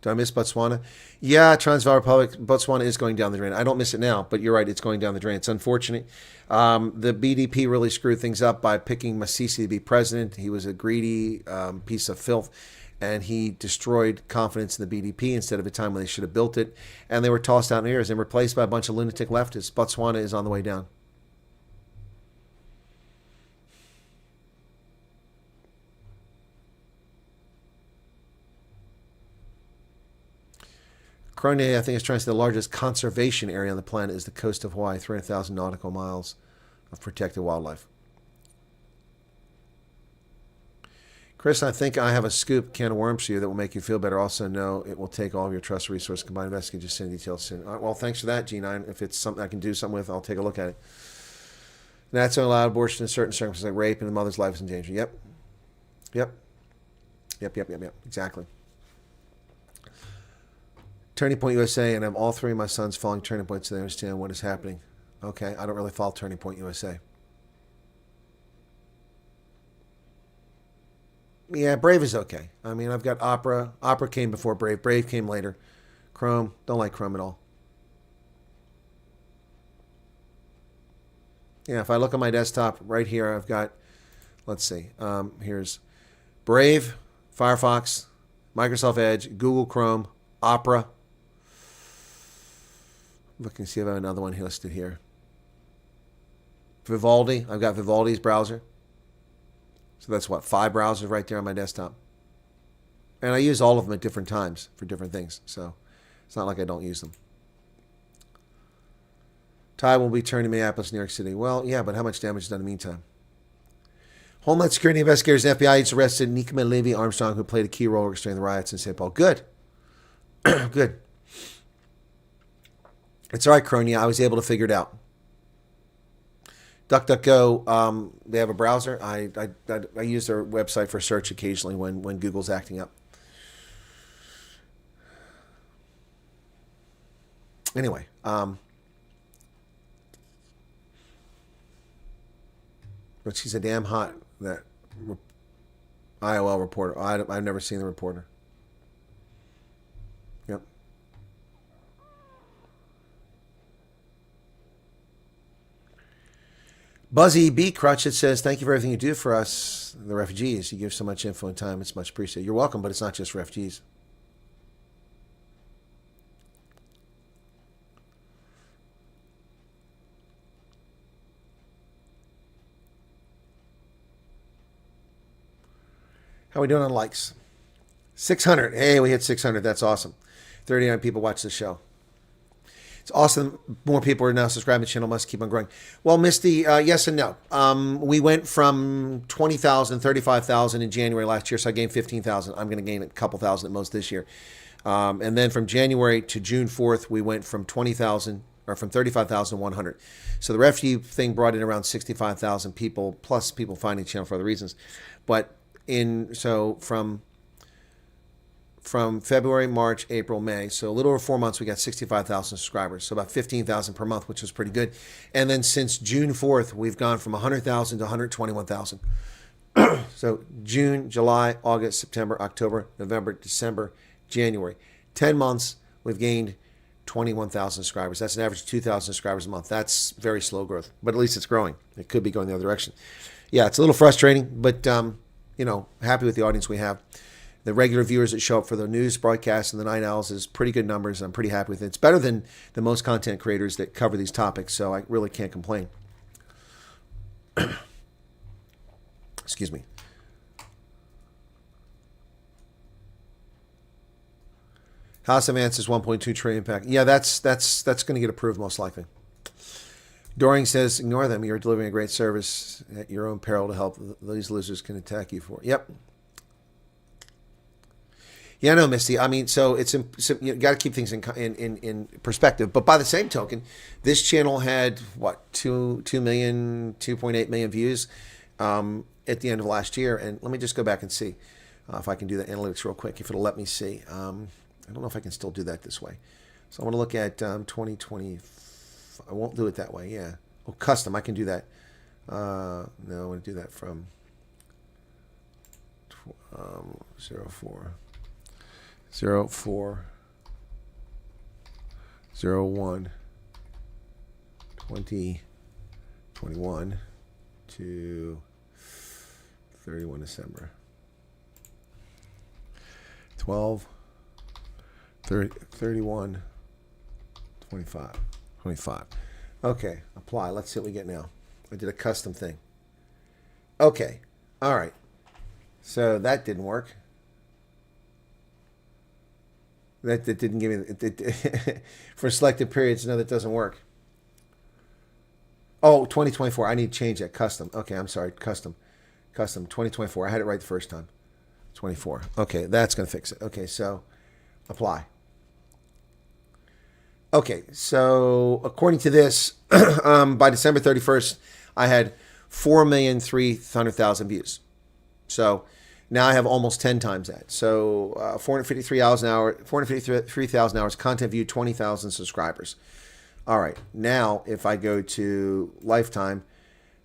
C: Do I miss Botswana? Yeah, Transvaal Republic, Botswana is going down the drain. I don't miss it now, but you're right, it's going down the drain. It's unfortunate. The BDP really screwed things up by picking Masisi to be president. He was a greedy piece of filth, and he destroyed confidence in the BDP instead of a time when they should have built it. And they were tossed out in the air and replaced by a bunch of lunatic leftists. Botswana is on the way down. Crony, I think, is trying to say the largest conservation area on the planet is the coast of Hawaii, 300,000 nautical miles of protected wildlife. Chris, I think I have a scoop can of worms for you that will make you feel better. Also know it will take all of your trust resources combined. Investigate, just send details soon. All right, well, thanks for that, G9. If it's something I can do something with, I'll take a look at it. And that's allowed abortion in certain circumstances, like rape, and the mother's life is in danger. Yep. Exactly. Turning Point USA, and I'm all 3 of my sons following Turning Point so they understand what is happening. Okay, I don't really follow Turning Point USA. Yeah, Brave is okay. I mean, I've got Opera. Opera came before Brave. Brave came later. Chrome, don't like Chrome at all. Yeah, if I look on my desktop right here, I've got, let's see, here's Brave, Firefox, Microsoft Edge, Google Chrome, Opera. Looking to see if I have another one listed here. Vivaldi. I've got Vivaldi's browser. So that's what, 5 browsers right there on my desktop. And I use all of them at different times for different things. So it's not like I don't use them. Tide will be turned to Minneapolis, New York City. Well, yeah, but how much damage is done in the meantime? Homeland Security investigators and FBI agents arrested Nikema Levy Armstrong, who played a key role orchestrating the riots in St. Paul. Good. Good. It's all right, Cronia. I was able to figure it out. DuckDuckGo, they have a browser. I use their website for search occasionally when Google's acting up. Anyway, but she's a damn hot, that IOL reporter. I've never seen the reporter. Yep. Buzzy B. Crutchett says, thank you for everything you do for us, the refugees. You give so much info and time. It's much appreciated. You're welcome, but it's not just refugees. How are we doing on likes? 600. Hey, we hit 600. That's awesome. 39 people watch the show. It's awesome. More people are now subscribing to the channel. Must keep on growing. Well, Misty, yes and no. We went from 20,000, 35,000 in January last year, so I gained 15,000. I'm going to gain a couple thousand at most this year. And then from January to June 4th, we went from 20,000 or from 35,100. So the refugee thing brought in around 65,000 people, plus people finding the channel for other reasons. But from February, March, April, May, so a little over 4 months, we got 65,000 subscribers. So about 15,000 per month, which was pretty good. And then since June 4th, we've gone from 100,000 to 121,000. So June, July, August, September, October, November, December, January. 10 months, we've gained 21,000 subscribers. That's an average of 2,000 subscribers a month. That's very slow growth, but at least it's growing. It could be going the other direction. Yeah, it's a little frustrating, but, happy with the audience we have. The regular viewers that show up for the news broadcast and the Night Owls is pretty good numbers. I'm pretty happy with it. It's better than the most content creators that cover these topics, so I really can't complain. Excuse me. House of Ants is 1.2 trillion pack. Yeah, that's going to get approved most likely. Doring says, ignore them. You're delivering a great service at your own peril to help. These losers can attack you for it. Yep. Yeah, no, Misty. I mean, so you got to keep things in perspective. But by the same token, this channel had what 2.8 million views at the end of last year. And let me just go back and see if I can do the analytics real quick. If it'll let me see. I don't know if I can still do that this way. So I want to look at 2020. I won't do it that way. Yeah. Oh, custom. I can do that. No, I want to do that from 04. 04 01 2021 to 31 December 12 30, 31 25. Okay, apply. Let's see what we get now. I did a custom thing. Okay, all right. So that didn't work. That didn't give me for selected periods. No, that doesn't work. Oh, 2024. I need to change that. Custom. Okay, I'm sorry. Custom 2024. I had it right the first time. 24. Okay, that's going to fix it. Okay, so apply. Okay, so according to this, by December 31st, I had 4,300,000 views. So now I have almost 10 times that. So 453,000 hours, content viewed, 20,000 subscribers. All right, now if I go to lifetime,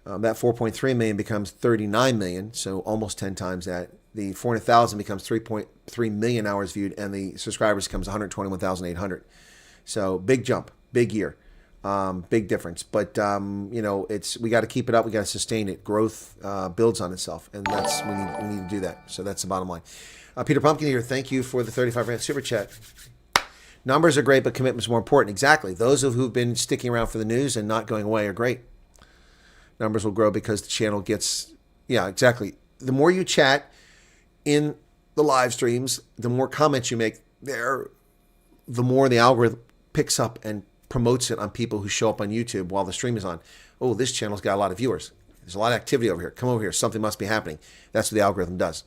C: that 4.3 million becomes 39 million, so almost 10 times that. The 400,000 becomes 3.3 million hours viewed, and the subscribers becomes 121,800. So big jump, big year, big difference. But we got to keep it up. We got to sustain it. Growth builds on itself, and we need to do that. So that's the bottom line. Peter Pumpkin here. Thank you for the 35 rand super chat. Numbers are great, but commitment's more important. Exactly. Those who've been sticking around for the news and not going away are great. Numbers will grow because the channel gets. Yeah, exactly. The more you chat in the live streams, the more comments you make there, the more the algorithm picks up and promotes it on people who show up on YouTube while the stream is on. Oh, this channel's got a lot of viewers. There's a lot of activity over here. Come over here. Something must be happening. That's what the algorithm does.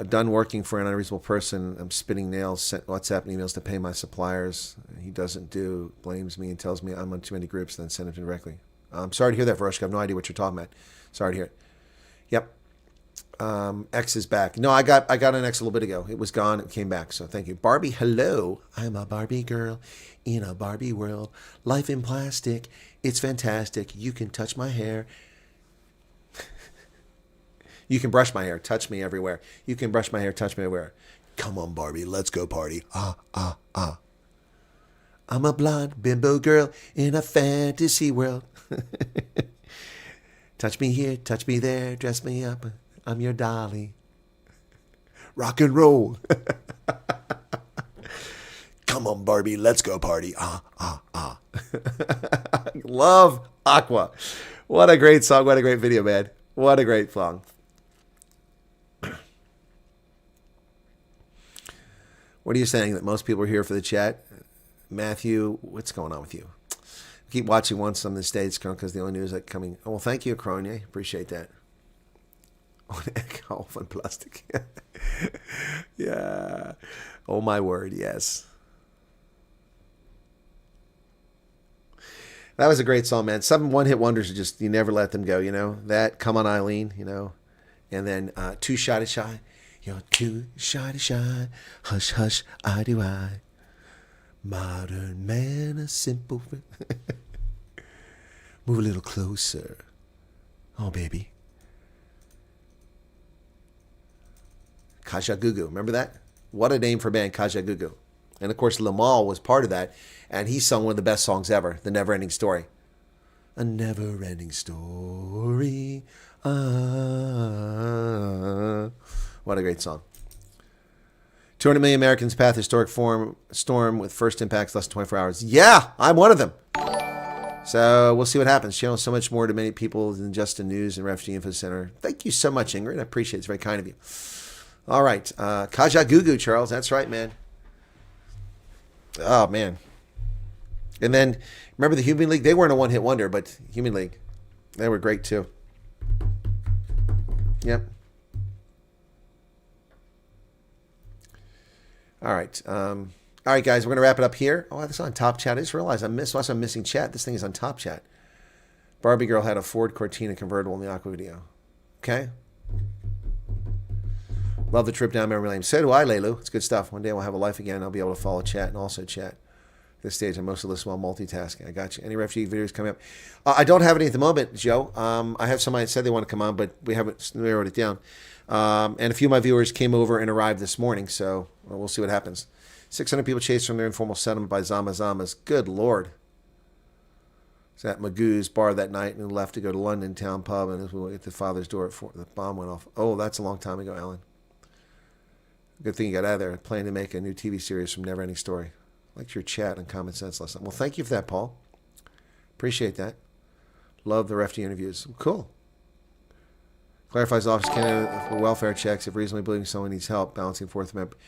C: Done working for an unreasonable person. I'm spinning nails, sent WhatsApp emails to pay my suppliers. He doesn't do, blames me and tells me I'm on too many groups, then send it directly. I'm sorry to hear that, Veroshka. I have no idea what you're talking about. Sorry to hear it. Yep. X is back. No, I got an X a little bit ago. It was gone. It came back. So thank you. Barbie, hello. I'm a Barbie girl in a Barbie world. Life in plastic. It's fantastic. You can touch my hair. You can brush my hair. Touch me everywhere. You can brush my hair. Touch me everywhere. Come on, Barbie. Let's go party. I'm a blonde bimbo girl in a fantasy world. Touch me here. Touch me there. Dress me up. I'm your dolly. Rock and roll. Come on, Barbie. Let's go party. Love Aqua. What a great song. What a great video, man. What a great song. What are you saying? That most people are here for the chat? Matthew, what's going on with you? Keep watching once on the States because the only news that coming. Oh, well, thank you, Cronje. Appreciate that. On alcohol and plastic. Yeah. Oh my word, yes. That was a great song, man. Some one-hit wonders are just, you never let them go, you know? That, Come On Eileen, you know? And then Too Shy to Shy. You're too shy to shy. Hush, hush, I do I. Modern man, a simple... Move a little closer. Oh, baby. Kajagoogoo. Remember that? What a name for a band, Kajagoogoo. And, of course, Lamal was part of that. And he sung one of the best songs ever, The Never-Ending Story. A never-ending story. What a great song. 200 million Americans path historic storm with first impacts less than 24 hours. Yeah, I'm one of them. So we'll see what happens. Channel so much more to many people than just the news and Refugee Info Center. Thank you so much, Ingrid. I appreciate it. It's very kind of you. All right. Kajagoogoo, Charles. That's right, man. Oh, man. And then, remember the Human League? They weren't a one-hit wonder, but Human League, they were great too. Yep. All right. All right, guys, we're going to wrap it up here. Oh, this is on Top Chat. I just realized I'm missing chat. This thing is on Top Chat. Barbie Girl had a Ford Cortina convertible in the Aqua video. Okay. Love the trip down memory lane. So do I, Leilu. It's good stuff. One day we'll have a life again. I'll be able to follow chat and also chat. At this stage, I'm mostly listening while multitasking. I got you. Any refugee videos coming up? I don't have any at the moment, Joe. I have somebody that said they want to come on, but we haven't narrowed it down. And a few of my viewers came over and arrived this morning, so we'll see what happens. 600 people chased from their informal settlement by Zama-Zamas. Good Lord. Was at Magoo's bar that night and left to go to London Town Pub, and as we went at the father's door, the bomb went off. Oh, that's a long time ago, Alan. Good thing you got out of there. Planning to make a new TV series from Never Ending Story. Liked your chat and common sense last night. Well, thank you for that, Paul. Appreciate that. Love the refugee interviews. Cool. Clarifies Office Canada for welfare checks if reasonably believing someone needs help, balancing Fourth Amendment.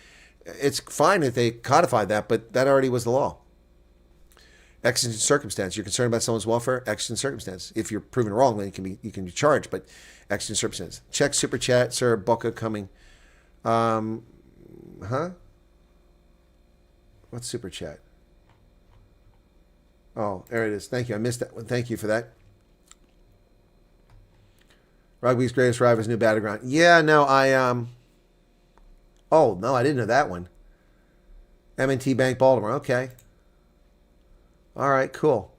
C: It's fine if they codified that, but that already was the law. Exigent circumstance. You're concerned about someone's welfare? Exigent circumstance. If you're proven wrong, then you can be charged, but exigent circumstance. Check Super Chat, Sir Boca coming. What's Super Chat? Oh, there it is. Thank you. I missed that one. Thank you for that. Rugby's greatest rival's new battleground. Yeah, no, Oh, no, I didn't know that one. M&T Bank Baltimore. Okay. All right, cool.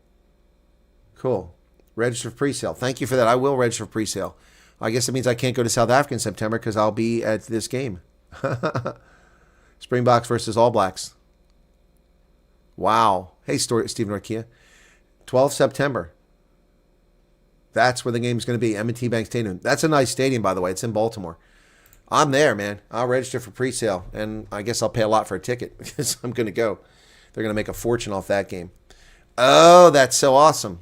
C: Cool. Register for pre-sale. Thank you for that. I will register for pre-sale. I guess it means I can't go to South Africa in September because I'll be at this game. Springboks versus All Blacks. Wow. Hey, Stephen Orkia. 12th September. That's where the game's going to be. M&T Bank Stadium. That's a nice stadium, by the way. It's in Baltimore. I'm there, man. I'll register for pre-sale, and I guess I'll pay a lot for a ticket because I'm going to go. They're going to make a fortune off that game. Oh, that's so awesome.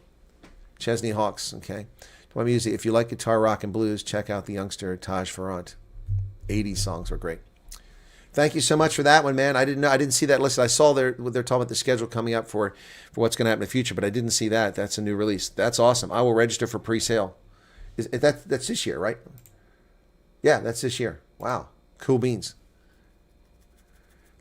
C: Chesney Hawks, okay. My music. If you like guitar, rock, and blues, check out the youngster Taj Farrant. 80s songs are great. Thank you so much for that one, man. I didn't see that listed. I saw they're talking about the schedule coming up for what's going to happen in the future, but I didn't see that. That's a new release. That's awesome. I will register for pre-sale. That's this year, right? Yeah, that's this year. Wow. Cool beans.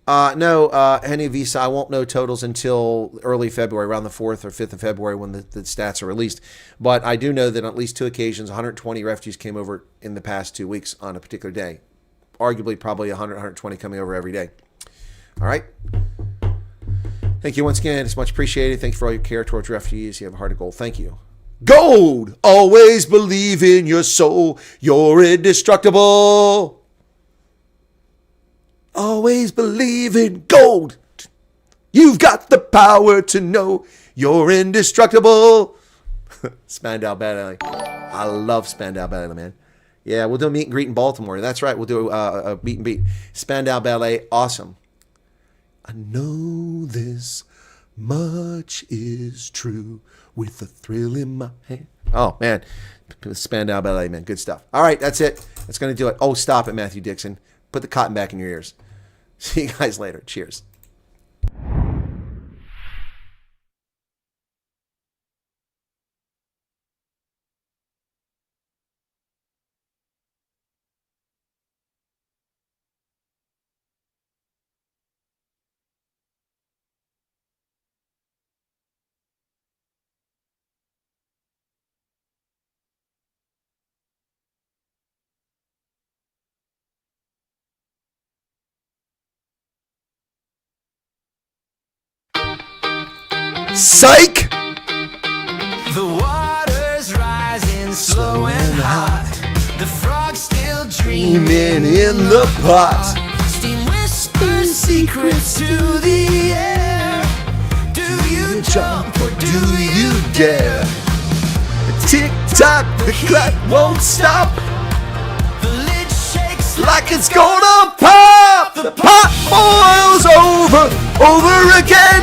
C: No, Henny Visa, I won't know totals until early February, around the 4th or 5th of February when the stats are released. But I do know that on at least 2 occasions, 120 refugees came over in the past 2 weeks on a particular day. Arguably, probably 100, 120 coming over every day. All right. Thank you once again. It's much appreciated. Thank you for all your care towards refugees. You have a heart of gold. Thank you. Gold! Always believe in your soul. You're indestructible. Always believe in gold. You've got the power to know you're indestructible. Spandau Ballet. I love Spandau Ballet, man. Yeah, we'll do a meet and greet in Baltimore. That's right. We'll do a meet and beat. Spandau Ballet. Awesome. I know this much is true with a thrill in my hand. Oh, man. Spandau Ballet, man. Good stuff. All right, that's it. That's going to do it. Oh, stop it, Matthew Dixon. Put the cotton back in your ears. See you guys later. Cheers. Psych!
A: The water's rising slow and hot. The frog's still dreaming
C: in the pot.
A: Steam whispers secrets to the air. Do you jump or do you dare?
C: Tick tock, the clock won't stop.
A: The lid shakes
C: Like it's gonna pop. The pot boils over again.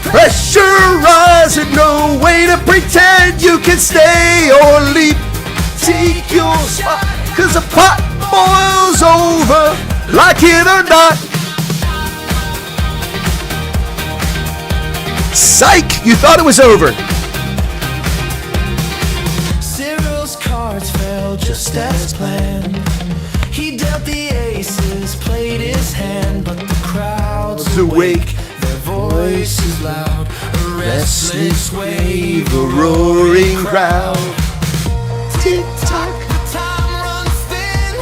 C: Pressure rising, no way to pretend you can stay or leap. Take your spot, cause the pot boils over, like it or not. Psych! You thought it was over.
A: Cyril's cards fell just as planned. He dealt the aces, played his hand, but the crowd's awake. Their voices loud, a restless wave,
C: A roaring crowd. Tick tock.
A: Time runs thin,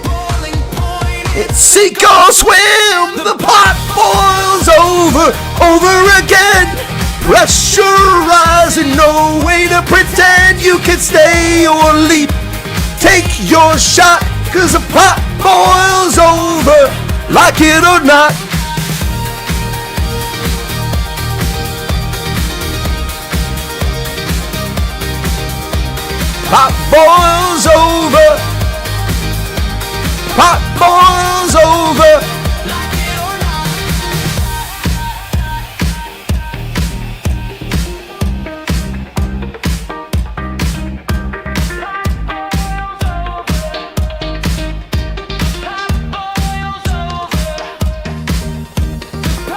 A: boiling point.
C: It's sink or swim. The pot boils over again. Pressure rising, no way to pretend you can stay or leap. Take your shot, cause the pot boils over, like it or not. Pot boils over. Pot boils over.
A: Like it or not.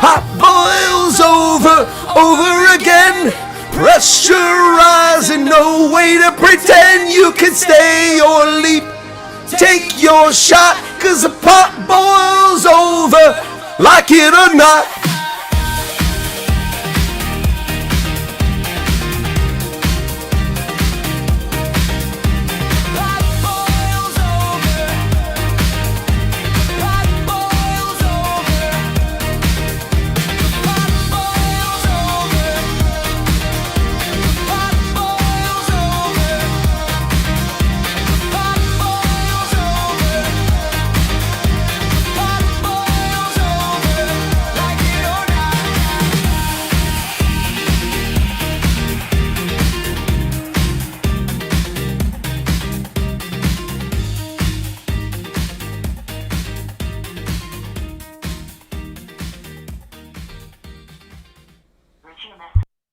C: Pot boils over again. Pressure rising, no way to pretend you can stay or leap. Take your shot, cause the pot boils over, like it or not.